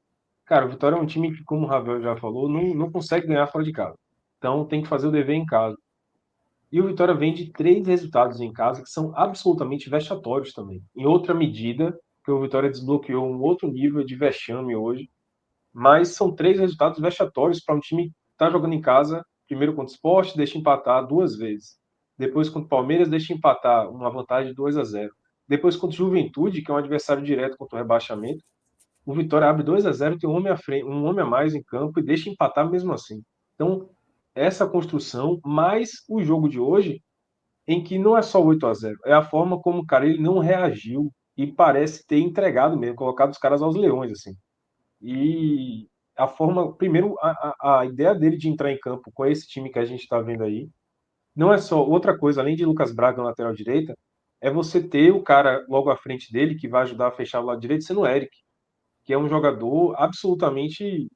S5: Cara, o Vitória é um time que, como o Ravel já falou, não consegue ganhar fora de casa. Então tem que fazer o dever em casa. E o Vitória vem de 3 resultados em casa que são absolutamente vexatórios também. Em outra medida, que o Vitória desbloqueou um outro nível de vexame hoje, mas são 3 resultados vexatórios para um time que está jogando em casa, primeiro contra o Sport, deixa empatar 2 vezes. Depois contra o Palmeiras, deixa empatar uma vantagem de 2-0. Depois contra o Juventude, que é um adversário direto contra o rebaixamento, o Vitória abre 2-0, tem um homem a mais em campo e deixa empatar mesmo assim. Então, essa construção, mais o jogo de hoje, em que não é só 8-0, é a forma como o cara ele não reagiu e parece ter entregado mesmo, colocado os caras aos leões, assim. E a forma, primeiro, a ideia dele de entrar em campo com esse time que a gente está vendo aí, não é só outra coisa, além de Lucas Braga na lateral direita, é você ter o cara logo à frente dele que vai ajudar a fechar o lado direito, sendo o Eric, que é um jogador absolutamente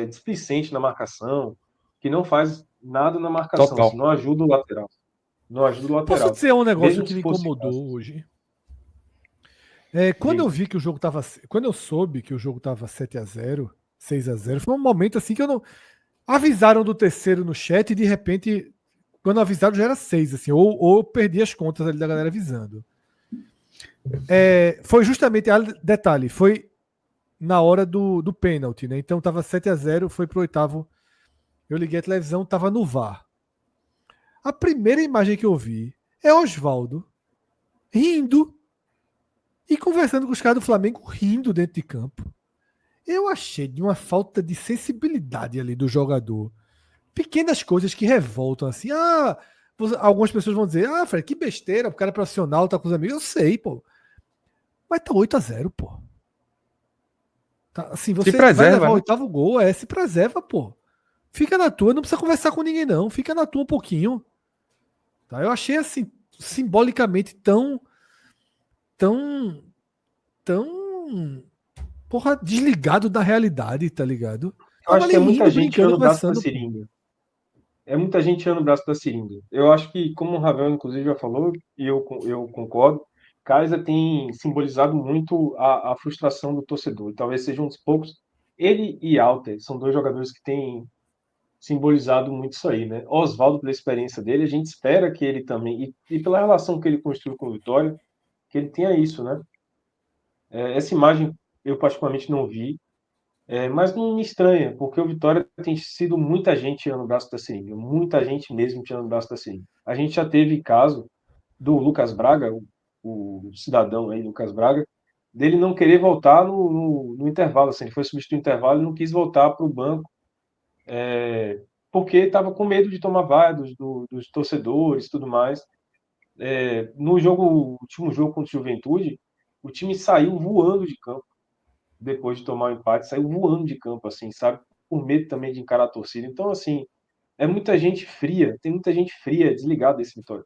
S5: displicente na marcação, que não faz nada na marcação, assim,
S4: Total.
S5: não ajuda o lateral. Não ajuda o
S1: Posso
S5: lateral.
S1: dizer um negócio
S5: Mesmo
S1: que
S5: se
S1: me
S5: fosse o
S1: incomodou
S5: caso.
S1: hoje? Quando
S5: Diga.
S1: eu vi que o jogo tava. Quando eu soube que o jogo tava 7-0, 6-0, foi um momento assim que eu não. Avisaram do terceiro no chat e de repente, quando avisaram já era 6, assim, ou eu perdi as contas ali da galera avisando. Foi justamente. Detalhe, foi na hora do pênalti, né? Então tava 7-0, foi pro oitavo. Eu liguei a televisão, tava no VAR. A primeira imagem que eu vi é Oswaldo rindo e conversando com os caras do Flamengo rindo dentro de campo. Eu achei de uma falta de sensibilidade ali do jogador. Pequenas coisas que revoltam assim. Algumas pessoas vão dizer, Fred, que besteira, o cara é profissional, tá com os amigos. Eu sei, pô. Mas tá 8-0, pô. Tá, assim,
S4: Se
S1: você vai
S4: preserva,
S1: levar o
S4: né?
S1: oitavo gol, se preserva, pô. Fica na tua, não precisa conversar com ninguém, não. Fica na tua um pouquinho. Tá? Eu achei assim, simbolicamente tão, tão, porra, desligado da realidade, tá ligado?
S5: Eu
S1: Tava
S5: acho que
S1: ali
S5: é muita
S1: rindo,
S5: gente
S1: brincando,
S5: tirando o braço da
S1: conversando, pô.
S5: seringa. É muita gente tirando o braço da seringa. Eu acho que, como o Ravel, inclusive, já falou, e eu concordo, Kaiser tem simbolizado muito a frustração do torcedor. E talvez seja um dos poucos. Ele e Alter são 2 jogadores que têm simbolizado muito isso aí, né? Oswaldo, pela experiência dele, a gente espera que ele também, e pela relação que ele construiu com o Vitória, que ele tenha isso, né? Essa imagem eu particularmente não vi, mas não me estranha, porque o Vitória tem sido muita gente tirando o braço da seringa, muita gente mesmo tirando o braço da seringa. A gente já teve caso do Lucas Braga, o cidadão aí, Lucas Braga, dele não querer voltar no intervalo, assim, ele foi substituir o intervalo e não quis voltar para o banco, porque estava com medo de tomar vaia dos torcedores e tudo mais. No último jogo contra o Juventude, o time saiu voando de campo, depois de tomar o empate, saiu voando de campo, assim, sabe? Por medo também de encarar a torcida. Então, assim, é muita gente fria, tem muita gente fria, desligada desse Vitória.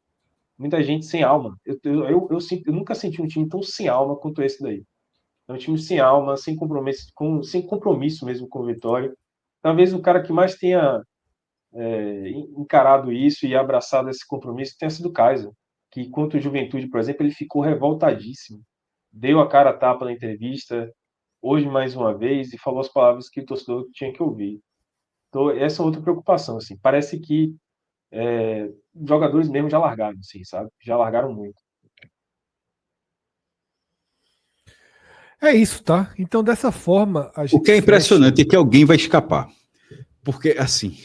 S5: Muita gente sem alma. Eu nunca senti um time tão sem alma quanto esse daí. É um time sem alma, sem compromisso mesmo com o Vitória. Talvez o cara que mais tenha encarado isso e abraçado esse compromisso tenha sido o Kaiser, que contra o Juventude, por exemplo, ele ficou revoltadíssimo. Deu a cara a tapa na entrevista, hoje mais uma vez, e falou as palavras que o torcedor tinha que ouvir. Então, essa é outra preocupação, assim. Parece que os jogadores mesmo já largaram, assim, sabe? Já largaram muito.
S1: É isso, tá? Então, dessa forma, a gente
S2: O que é
S1: fecha.
S2: impressionante é que alguém vai escapar. Porque, assim,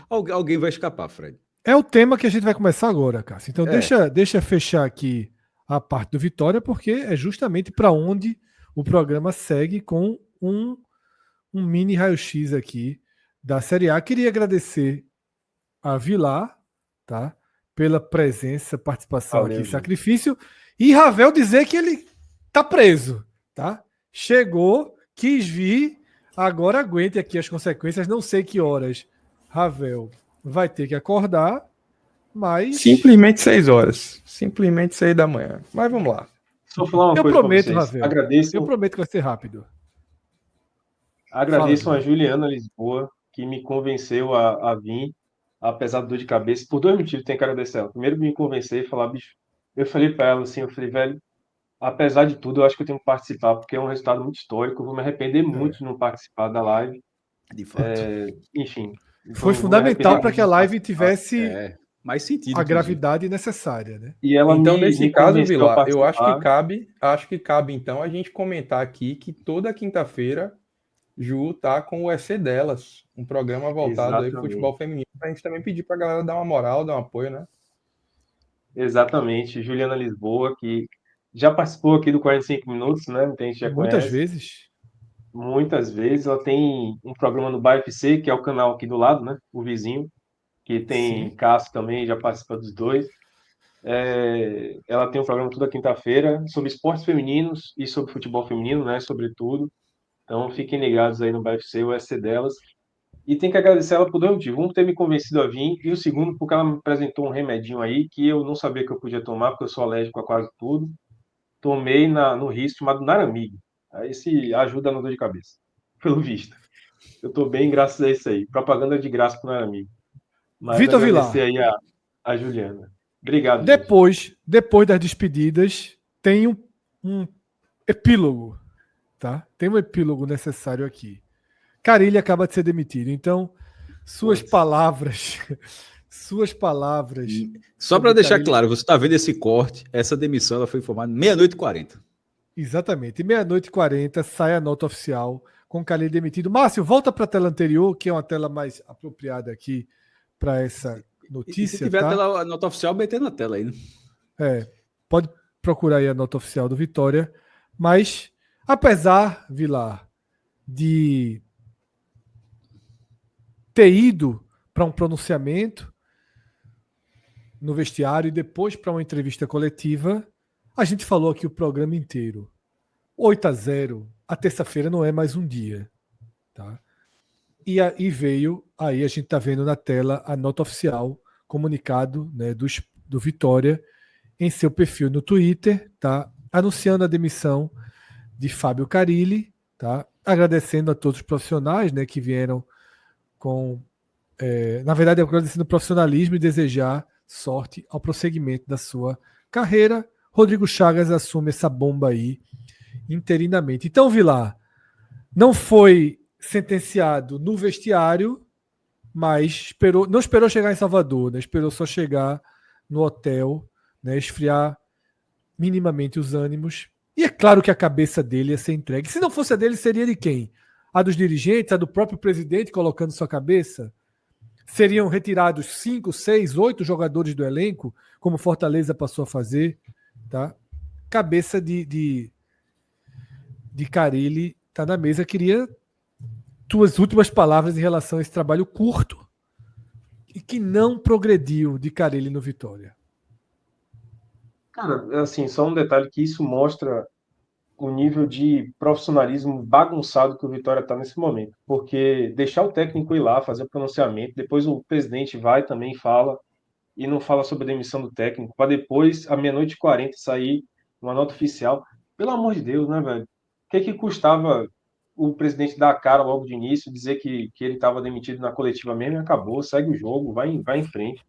S2: alguém vai escapar, Fred.
S1: É o tema que a gente vai começar agora, Cássio. Então,
S2: É.
S1: deixa fechar aqui a parte do Vitória, porque é justamente para onde o programa segue com um mini raio-x aqui da Série A. Queria agradecer a Vilar, tá? Pela presença, participação
S5: Valeu,
S1: aqui,
S5: gente.
S1: sacrifício. E Ravel dizer que ele tá preso, tá? Chegou, quis vir, agora aguente aqui as consequências. Não sei que horas Ravel vai ter que acordar, mas
S4: Simplesmente 6 horas. Simplesmente 6 da manhã. Mas vamos lá.
S5: Só falar uma
S1: eu
S5: coisa para
S1: prometo,
S5: vocês.
S1: Ravel. Eu prometo que vai ser rápido.
S5: Agradeço
S1: Fala,
S5: a Juliana Lisboa, que me convenceu a vir, apesar do dor de cabeça, por dois motivos tenho que agradecer ela. Primeiro, me convencer e falar, bicho, eu falei para ela assim, eu falei, velho, apesar de tudo, eu acho que eu tenho que participar, porque é um resultado muito histórico, eu vou me arrepender muito de não participar da live,
S2: De fato.
S5: enfim.
S1: Foi
S5: Então, vou me
S1: fundamental
S5: arrepender
S1: para
S5: muito
S1: que a
S5: de não
S1: live
S5: participar.
S1: tivesse
S2: Mais sentido,
S1: a
S2: inclusive.
S1: gravidade necessária, né?
S5: E ela
S4: Então,
S5: me,
S4: nesse
S5: me
S4: caso,
S5: convenceu a
S4: Vilar, eu
S5: participar.
S4: acho que cabe então a gente comentar aqui que toda quinta-feira Ju tá com o EC delas, um programa voltado aí pro
S5: Exatamente.
S4: futebol feminino, pra gente também pedir pra galera dar uma moral, dar um apoio, né?
S5: Exatamente. Juliana Lisboa, que já participou aqui do 45 Minutos, né? Muita gente já
S1: Muitas
S5: conhece.
S1: vezes.
S5: Muitas vezes. Ela tem um programa no BFC, que é o canal aqui do lado, né? O vizinho, que tem
S1: Sim.
S5: Cássio também, já participa dos dois. Ela tem um programa toda quinta-feira sobre esportes femininos e sobre futebol feminino, né? Sobretudo. Então fiquem ligados aí no BFC, o SC delas. E tem que agradecer ela por dois motivos. Um, por ter me convencido a vir, e o segundo, porque ela me apresentou um remedinho aí que eu não sabia que eu podia tomar, porque eu sou alérgico a quase tudo. Tomei no risco chamado Naramig. Aí se ajuda na dor de cabeça, pelo visto. Eu tô bem graças a isso aí. Propaganda de graça pro Naramig. Mas
S1: Vitor
S5: agradecer
S1: Vilar,
S5: aí a Juliana. Obrigado, gente.
S1: depois das despedidas, tem um epílogo, tá? Tem um epílogo necessário aqui. Carilli acaba de ser demitido, então suas
S5: Putz.
S1: palavras, suas palavras.
S2: Só
S1: sobre
S2: para deixar
S1: Carilli-
S2: claro, você está vendo esse corte, essa demissão ela foi informada meia-noite e 40.
S1: Exatamente. Meia-noite e 40 sai a nota oficial com Carilli demitido. Márcio, volta para a tela anterior, que é uma tela mais apropriada aqui para essa
S2: E se
S1: notícia,
S2: tiver
S1: tá?
S2: a nota oficial, meter na tela aí, né?
S1: Pode procurar aí a nota oficial do Vitória. Mas, apesar, Vilar, de ter ido para um pronunciamento no vestiário e depois para uma entrevista coletiva, a gente falou aqui o programa inteiro. 8-0, a terça-feira não é mais um dia. Tá? E veio, aí a gente está vendo na tela a nota oficial, comunicado, né, do Vitória em seu perfil no Twitter, tá? Anunciando a demissão de Fábio Carilli, tá? Agradecendo a todos os profissionais, né, que vieram com... na verdade, agradecendo o profissionalismo e desejar sorte ao prosseguimento da sua carreira. Rodrigo Chagas assume essa bomba aí interinamente. Então, Vilar, não foi sentenciado no vestiário, mas não esperou chegar em Salvador, né? Esperou só chegar no hotel, né? Esfriar minimamente os ânimos. E é claro que a cabeça dele ia ser entregue. Se não fosse a dele, seria de quem? A dos dirigentes, a do próprio presidente colocando sua cabeça? Seriam retirados 5, 6, 8 jogadores do elenco, como Fortaleza passou a fazer, tá? Cabeça de de Carille está na mesa. Queria tuas últimas palavras em relação a esse trabalho curto e que não progrediu de Carille no Vitória.
S5: Cara, assim, só um detalhe que isso mostra o nível de profissionalismo bagunçado que o Vitória está nesse momento. Porque deixar o técnico ir lá fazer o pronunciamento, depois o presidente vai também e fala, e não fala sobre a demissão do técnico, para depois, à 00:40, sair uma nota oficial. Pelo amor de Deus, né, velho? O que custava o presidente dar a cara logo de início, dizer que ele estava demitido na coletiva mesmo e acabou, segue o jogo, vai em frente.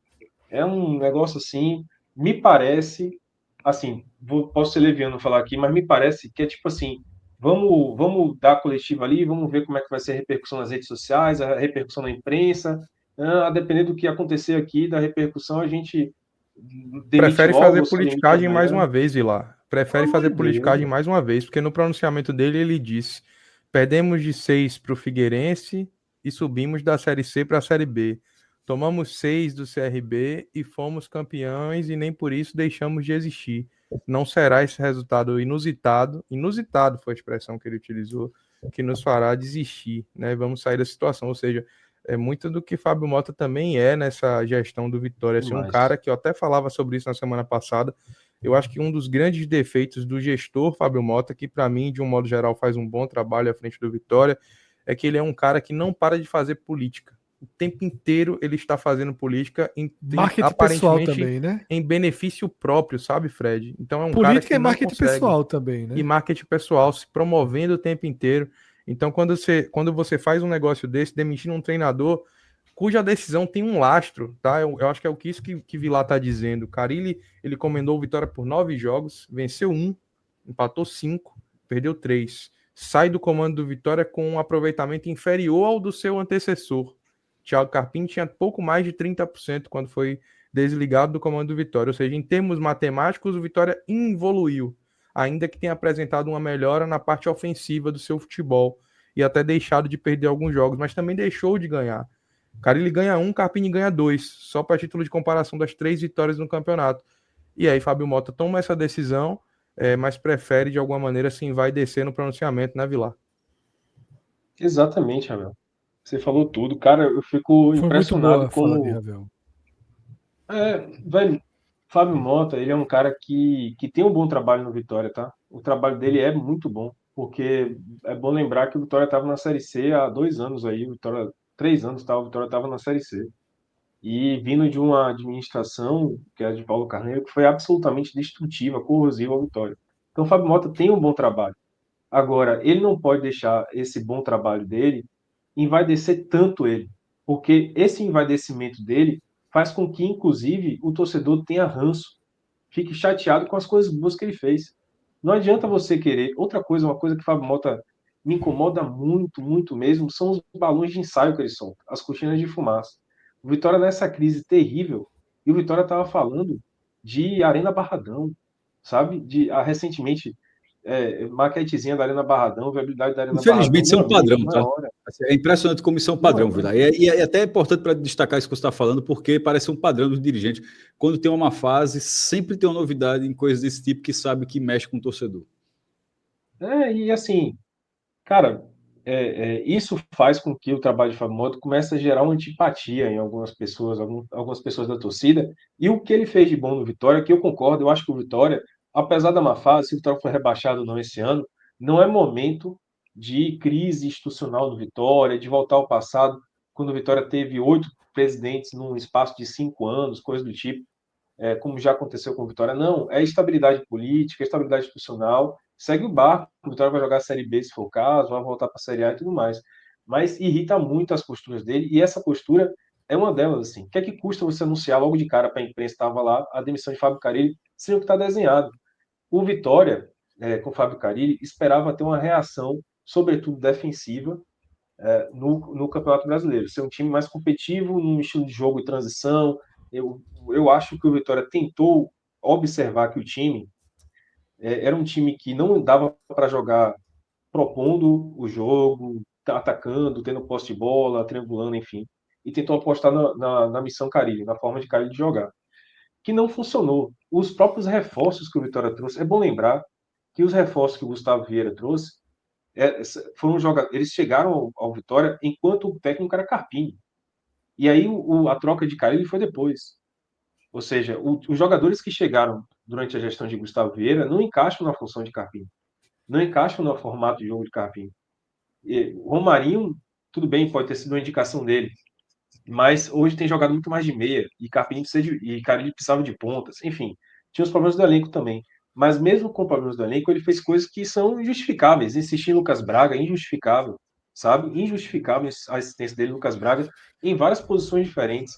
S5: É um negócio assim, me parece, assim, posso ser leviano falar aqui, mas me parece que é tipo assim, vamos dar a coletiva ali, vamos ver como é que vai ser a repercussão nas redes sociais, a repercussão na imprensa, a depender do que acontecer aqui, da repercussão, a gente demite
S4: Prefere
S5: logo
S4: fazer
S5: ou só demite
S4: politicagem mais
S5: amanhã.
S4: uma vez, Vilar. Prefere
S5: Pelo amor
S4: fazer
S5: de Deus,
S4: politicagem
S5: velho.
S4: mais uma vez, porque no pronunciamento dele ele disse: perdemos de 6 para o Figueirense e subimos da Série C para a Série B. Tomamos 6 do CRB e fomos campeões e nem por isso deixamos de existir. Não será esse resultado inusitado foi a expressão que ele utilizou, que nos fará desistir, né? Vamos sair da situação, ou seja, é muito do que Fábio Mota também é nessa gestão do Vitória. Assim, um
S5: Demais.
S4: cara que eu até falava sobre isso na semana passada. Eu acho que um dos grandes defeitos do gestor Fábio Mota, que para mim, de um modo geral, faz um bom trabalho à frente do Vitória, é que ele é um cara que não para de fazer política. O tempo inteiro ele está fazendo política,
S1: Marketing pessoal
S4: aparentemente
S1: também, né?
S4: em benefício próprio, sabe, Fred? Então é um cara
S1: Política
S4: que
S1: é
S4: não
S1: marketing
S4: consegue.
S1: pessoal também, né?
S4: E marketing pessoal, se promovendo o tempo inteiro. Então, quando você faz um negócio desse, demitindo um treinador cuja decisão tem um lastro, tá? Eu acho que é isso que Vilar está dizendo. Carille, ele comandou o Vitória por 9 jogos, venceu 1, empatou 5, perdeu 3. Sai do comando do Vitória com um aproveitamento inferior ao do seu antecessor. Thiago Carpini tinha pouco mais de 30% quando foi desligado do comando do Vitória. Ou seja, em termos matemáticos, o Vitória evoluiu, ainda que tenha apresentado uma melhora na parte ofensiva do seu futebol e até deixado de perder alguns jogos, mas também deixou de ganhar. Carille ganha 1, Carpini ganha 2, só para título de comparação das 3 vitórias no campeonato. E aí Fábio Mota toma essa decisão, mas prefere de alguma maneira assim vai descer no pronunciamento, né, Vilar?
S5: Exatamente, Ravel. Você falou tudo. Cara, eu fico
S1: Foi muito
S5: impressionado
S1: boa a fala de
S5: como...
S1: Ravel.
S5: Velho, Fábio Mota, ele é um cara que tem um bom trabalho no Vitória, tá? O trabalho dele é muito bom, porque é bom lembrar que o Vitória estava na Série C há 2 anos aí, o Vitória, 3 anos, tá? O Vitória estava na Série C. E vindo de uma administração, que é a de Paulo Carneiro, que foi absolutamente destrutiva, corrosiva ao Vitória. Então, o Fábio Mota tem um bom trabalho. Agora, ele não pode deixar esse bom trabalho dele envaidecer tanto ele, porque esse envaidecimento dele faz com que, inclusive, o torcedor tenha ranço, fique chateado com as coisas boas que ele fez. Não adianta você querer. Outra coisa, uma coisa que o Fábio Mota me incomoda muito, muito mesmo, são os balões de ensaio que ele solta, as cortinas de fumaça. O Vitória nessa crise terrível, e o Vitória estava falando de Arena Barradão, sabe? Recentemente, maquetezinha da Arena Barradão, viabilidade da Arena Barradão,
S2: Infelizmente, isso é
S5: meu
S2: um
S5: amigo,
S2: padrão,
S5: não é
S2: tá?
S5: hora.
S2: Assim, é impressionante como isso é um
S5: Não é
S2: padrão,
S5: hora.
S2: Vila. E é até importante para destacar isso que você está falando, porque parece um padrão dos dirigentes. Quando tem uma fase, sempre tem uma novidade em coisas desse tipo que sabe que mexe com o torcedor.
S5: E assim, cara, isso faz com que o trabalho de Fábio Mota comece a gerar uma antipatia em algumas pessoas, algumas pessoas da torcida. E o que ele fez de bom no Vitória, que eu concordo, eu acho que o Vitória, apesar da má fase, se o Vitória for rebaixado ou não esse ano, não é momento de crise institucional do Vitória, de voltar ao passado, quando o Vitória teve 8 presidentes num espaço de 5 anos, coisa do tipo, como já aconteceu com o Vitória. Não, é estabilidade política, é estabilidade institucional, segue o barco, o Vitória vai jogar a Série B se for o caso, vai voltar para a Série A e tudo mais. Mas irrita muito as posturas dele, e essa postura é uma delas, assim. O que é que custa você anunciar logo de cara para a imprensa, estava lá, a demissão de Fábio Carille, sendo que está desenhado? O Vitória, com o Fábio Carille, esperava ter uma reação, sobretudo defensiva, no Campeonato Brasileiro. Ser um time mais competitivo, num estilo de jogo e transição. Eu acho que o Vitória tentou observar que o time era um time que não dava para jogar propondo o jogo, atacando, tendo posse de bola, triangulando, enfim. E tentou apostar na missão Carille, na forma de Carille de jogar. Que não funcionou. Os próprios reforços que o Vitória trouxe, é bom lembrar que os reforços que o Gustavo Vieira trouxe Eles chegaram ao Vitória enquanto o técnico era Carpini. E aí a troca de Carille foi depois. Ou seja, os jogadores que chegaram durante a gestão de Gustavo Vieira não encaixam na função de Carpini, não encaixam no formato de jogo de Carpini. O Romarinho, tudo bem, pode ter sido uma indicação dele, mas hoje tem jogado muito mais de meia, e Carille precisava de pontas, enfim, tinha os problemas do elenco também. Mas mesmo com problemas do elenco, ele fez coisas que são injustificáveis. Insistir em Lucas Braga, injustificável, sabe? Injustificável a existência dele, Lucas Braga, em várias posições diferentes.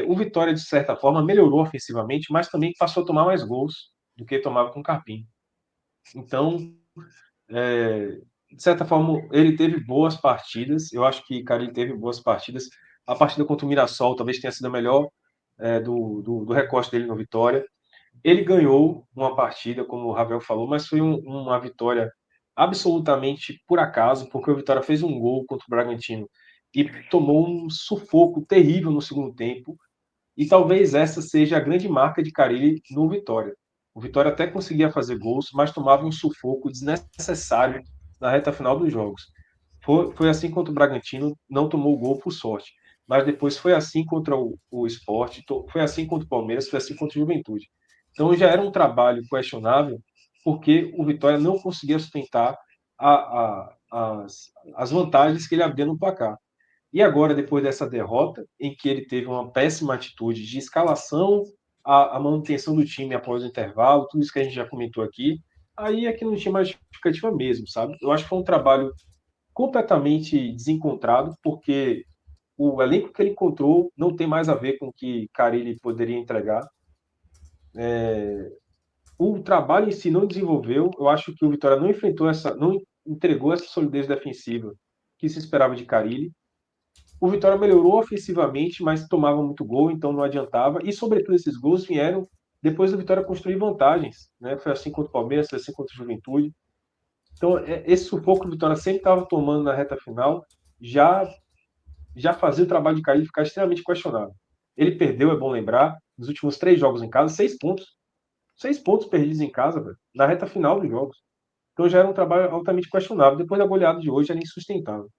S5: O Vitória, de certa forma, melhorou ofensivamente, mas também passou a tomar mais gols do que tomava com o Carpini. Então, de certa forma, ele teve boas partidas. Eu acho que, cara, ele teve boas partidas. A partida contra o Mirassol talvez tenha sido a melhor do recorte dele no Vitória. Ele ganhou uma partida, como o Ravel falou, mas foi uma vitória absolutamente por acaso, porque o Vitória fez um gol contra o Bragantino e tomou um sufoco terrível no segundo tempo. E talvez essa seja a grande marca de Carille no Vitória. O Vitória até conseguia fazer gols, mas tomava um sufoco desnecessário na reta final dos jogos. Foi assim contra o Bragantino, não tomou gol por sorte. Mas depois foi assim contra o Sport, foi assim contra o Palmeiras, foi assim contra o Juventude. Então já era um trabalho questionável, porque o Vitória não conseguia sustentar as vantagens que ele havia no placar. E agora, depois dessa derrota, em que ele teve uma péssima atitude de escalação, a manutenção do time após o intervalo, tudo isso que a gente já comentou aqui, aí é que não tinha mais justificativa mesmo, sabe? Eu acho que foi um trabalho completamente desencontrado, porque o elenco que ele encontrou não tem mais a ver com o que Carille poderia entregar. O trabalho em si não desenvolveu. Eu acho que o Vitória não entregou essa solidez defensiva que se esperava de Carille. O Vitória melhorou ofensivamente, mas tomava muito gol, então não adiantava. E, sobretudo, esses gols vieram depois do Vitória construir vantagens. Né? Foi assim contra o Palmeiras, foi assim contra o Juventude. Então, esse sufoco que o Vitória sempre estava tomando na reta final já fazia o trabalho de Carille ficar extremamente questionável. Ele perdeu, é bom lembrar, nos últimos 3 jogos em casa, 6 pontos. 6 pontos perdidos em casa, velho, na reta final dos jogos. Então já era um trabalho altamente questionável. Depois da goleada de hoje, era insustentável.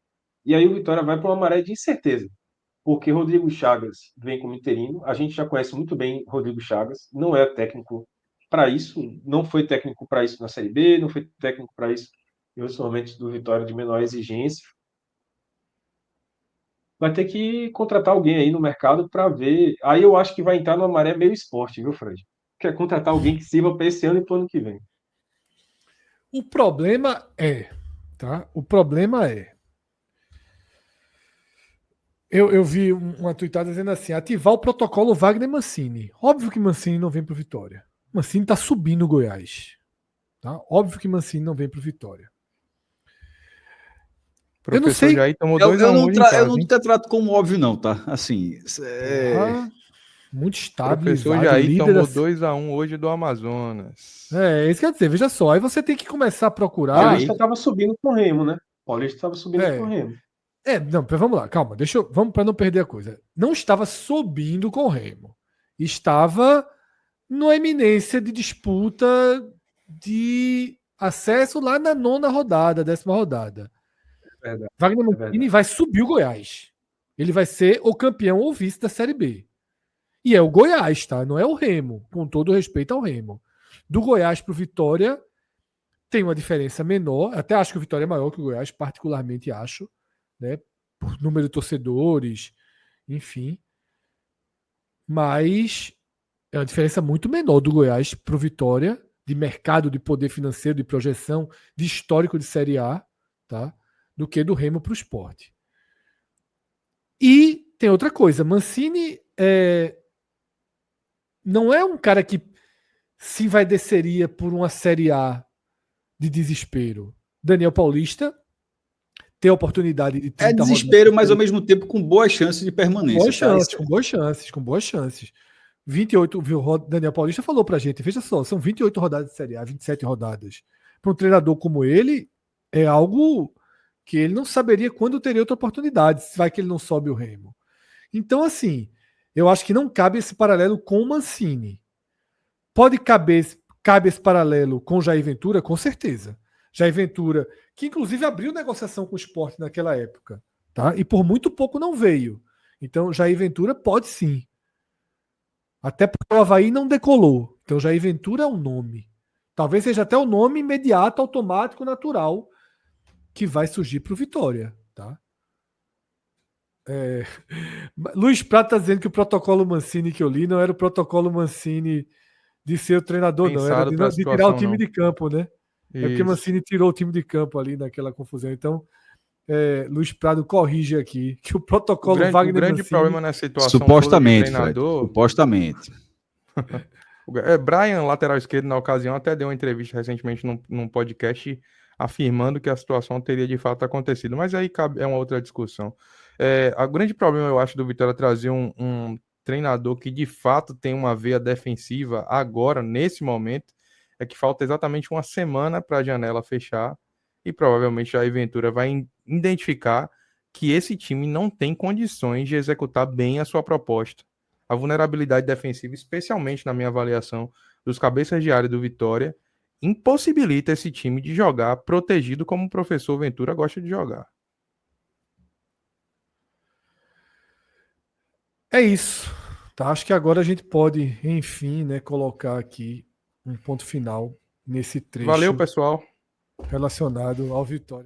S5: E aí o Vitória vai para uma maré de incerteza, porque Rodrigo Chagas vem como interino. A gente já conhece muito bem Rodrigo Chagas, não é técnico para isso, não foi técnico para isso na Série B, não foi técnico para isso em outros momentos do Vitória de menor exigência. Vai ter que contratar alguém aí no mercado para ver. Aí eu acho que vai entrar numa maré meio esporte, viu, Fred? Quer contratar alguém que sirva para esse ano e para o ano que vem.
S1: O problema é, tá? O problema é. Eu vi uma tweetada dizendo assim: ativar o protocolo Wagner Mancini. Óbvio que Mancini não vem para o Vitória. Mancini está subindo o Goiás. Tá? Óbvio que Mancini não vem para o Vitória.
S4: Eu não sei. Jair tomou 2-1
S2: eu nunca trato como óbvio, não, tá? Assim.
S1: Muito estável.
S4: O professor Jair tomou 2-1 hoje do Amazonas.
S1: Isso quer dizer, veja só. Aí você tem que começar a procurar.
S5: O Paulista estava subindo com o Remo, né? O Paulista estava subindo com o Remo.
S1: Não, vamos lá, calma, vamos para não perder a coisa. Não estava subindo com o Remo. Estava numa eminência de disputa de acesso lá na 9ª rodada, 10ª rodada.
S5: Verdade,
S1: Wagner Mancini vai subir o Goiás. Ele vai ser o campeão ou vice da Série B. E é o Goiás, tá? Não é o Remo, com todo respeito ao Remo. Do Goiás para o Vitória tem uma diferença menor. Até acho que o Vitória é maior que o Goiás, particularmente acho. Né, por número de torcedores, enfim. Mas é uma diferença muito menor do Goiás para o Vitória, de mercado, de poder financeiro, de projeção, de histórico de Série A, tá, do que do Remo para o Sport. E tem outra coisa, Mancini não é um cara que se envaideceria por uma Série A de desespero. Daniel Paulista ter a oportunidade de 30
S2: desespero, mas ao mesmo tempo com boas chances de permanência.
S1: Com boas chances. 28, viu, o Daniel Paulista falou pra gente, veja só, são 28 rodadas de Série A, 27 rodadas. Para um treinador como ele, é algo que ele não saberia quando teria outra oportunidade, se vai que ele não sobe o Remo. Então, assim, eu acho que não cabe esse paralelo com o Mancini. Cabe esse paralelo com o Jair Ventura, com certeza. Jair Ventura, que inclusive abriu negociação com o Sport naquela época, tá? E por muito pouco não veio. Então, Jair Ventura pode sim. Até porque o Avaí não decolou. Então, Jair Ventura é um nome. Talvez seja até o nome imediato, automático, natural que vai surgir para o Vitória, tá? Luiz Prata está dizendo que o protocolo Mancini que eu li não era o protocolo Mancini de ser o treinador, não. Era
S4: Pensado pra
S1: de tirar o
S4: situação,
S1: time
S4: não.
S1: de campo, né? É porque
S4: Isso.
S1: Mancini tirou o time de campo ali naquela confusão. Então, Luiz Prado corrige aqui que o
S4: O
S1: protocolo
S4: grande,
S1: Wagner
S4: o grande
S1: Mancini...
S4: problema nessa situação toda de
S2: Supostamente, Fred.
S4: treinador.
S2: Supostamente.
S4: Brian, lateral esquerdo, na ocasião, até deu uma entrevista recentemente num podcast afirmando que a situação teria de fato acontecido. Mas aí é uma outra discussão. O grande problema, eu acho, do Vitória trazer um treinador que de fato tem uma veia defensiva agora, nesse momento, é que falta exatamente uma semana para a janela fechar e provavelmente a Ventura vai identificar que esse time não tem condições de executar bem a sua proposta. A vulnerabilidade defensiva, especialmente na minha avaliação dos cabeças de área do Vitória, impossibilita esse time de jogar protegido como o professor Ventura gosta de jogar.
S1: É isso. Tá? Acho que agora a gente pode, enfim, né, colocar aqui um ponto final nesse trecho
S4: Valeu, pessoal.
S1: relacionado ao Vitória.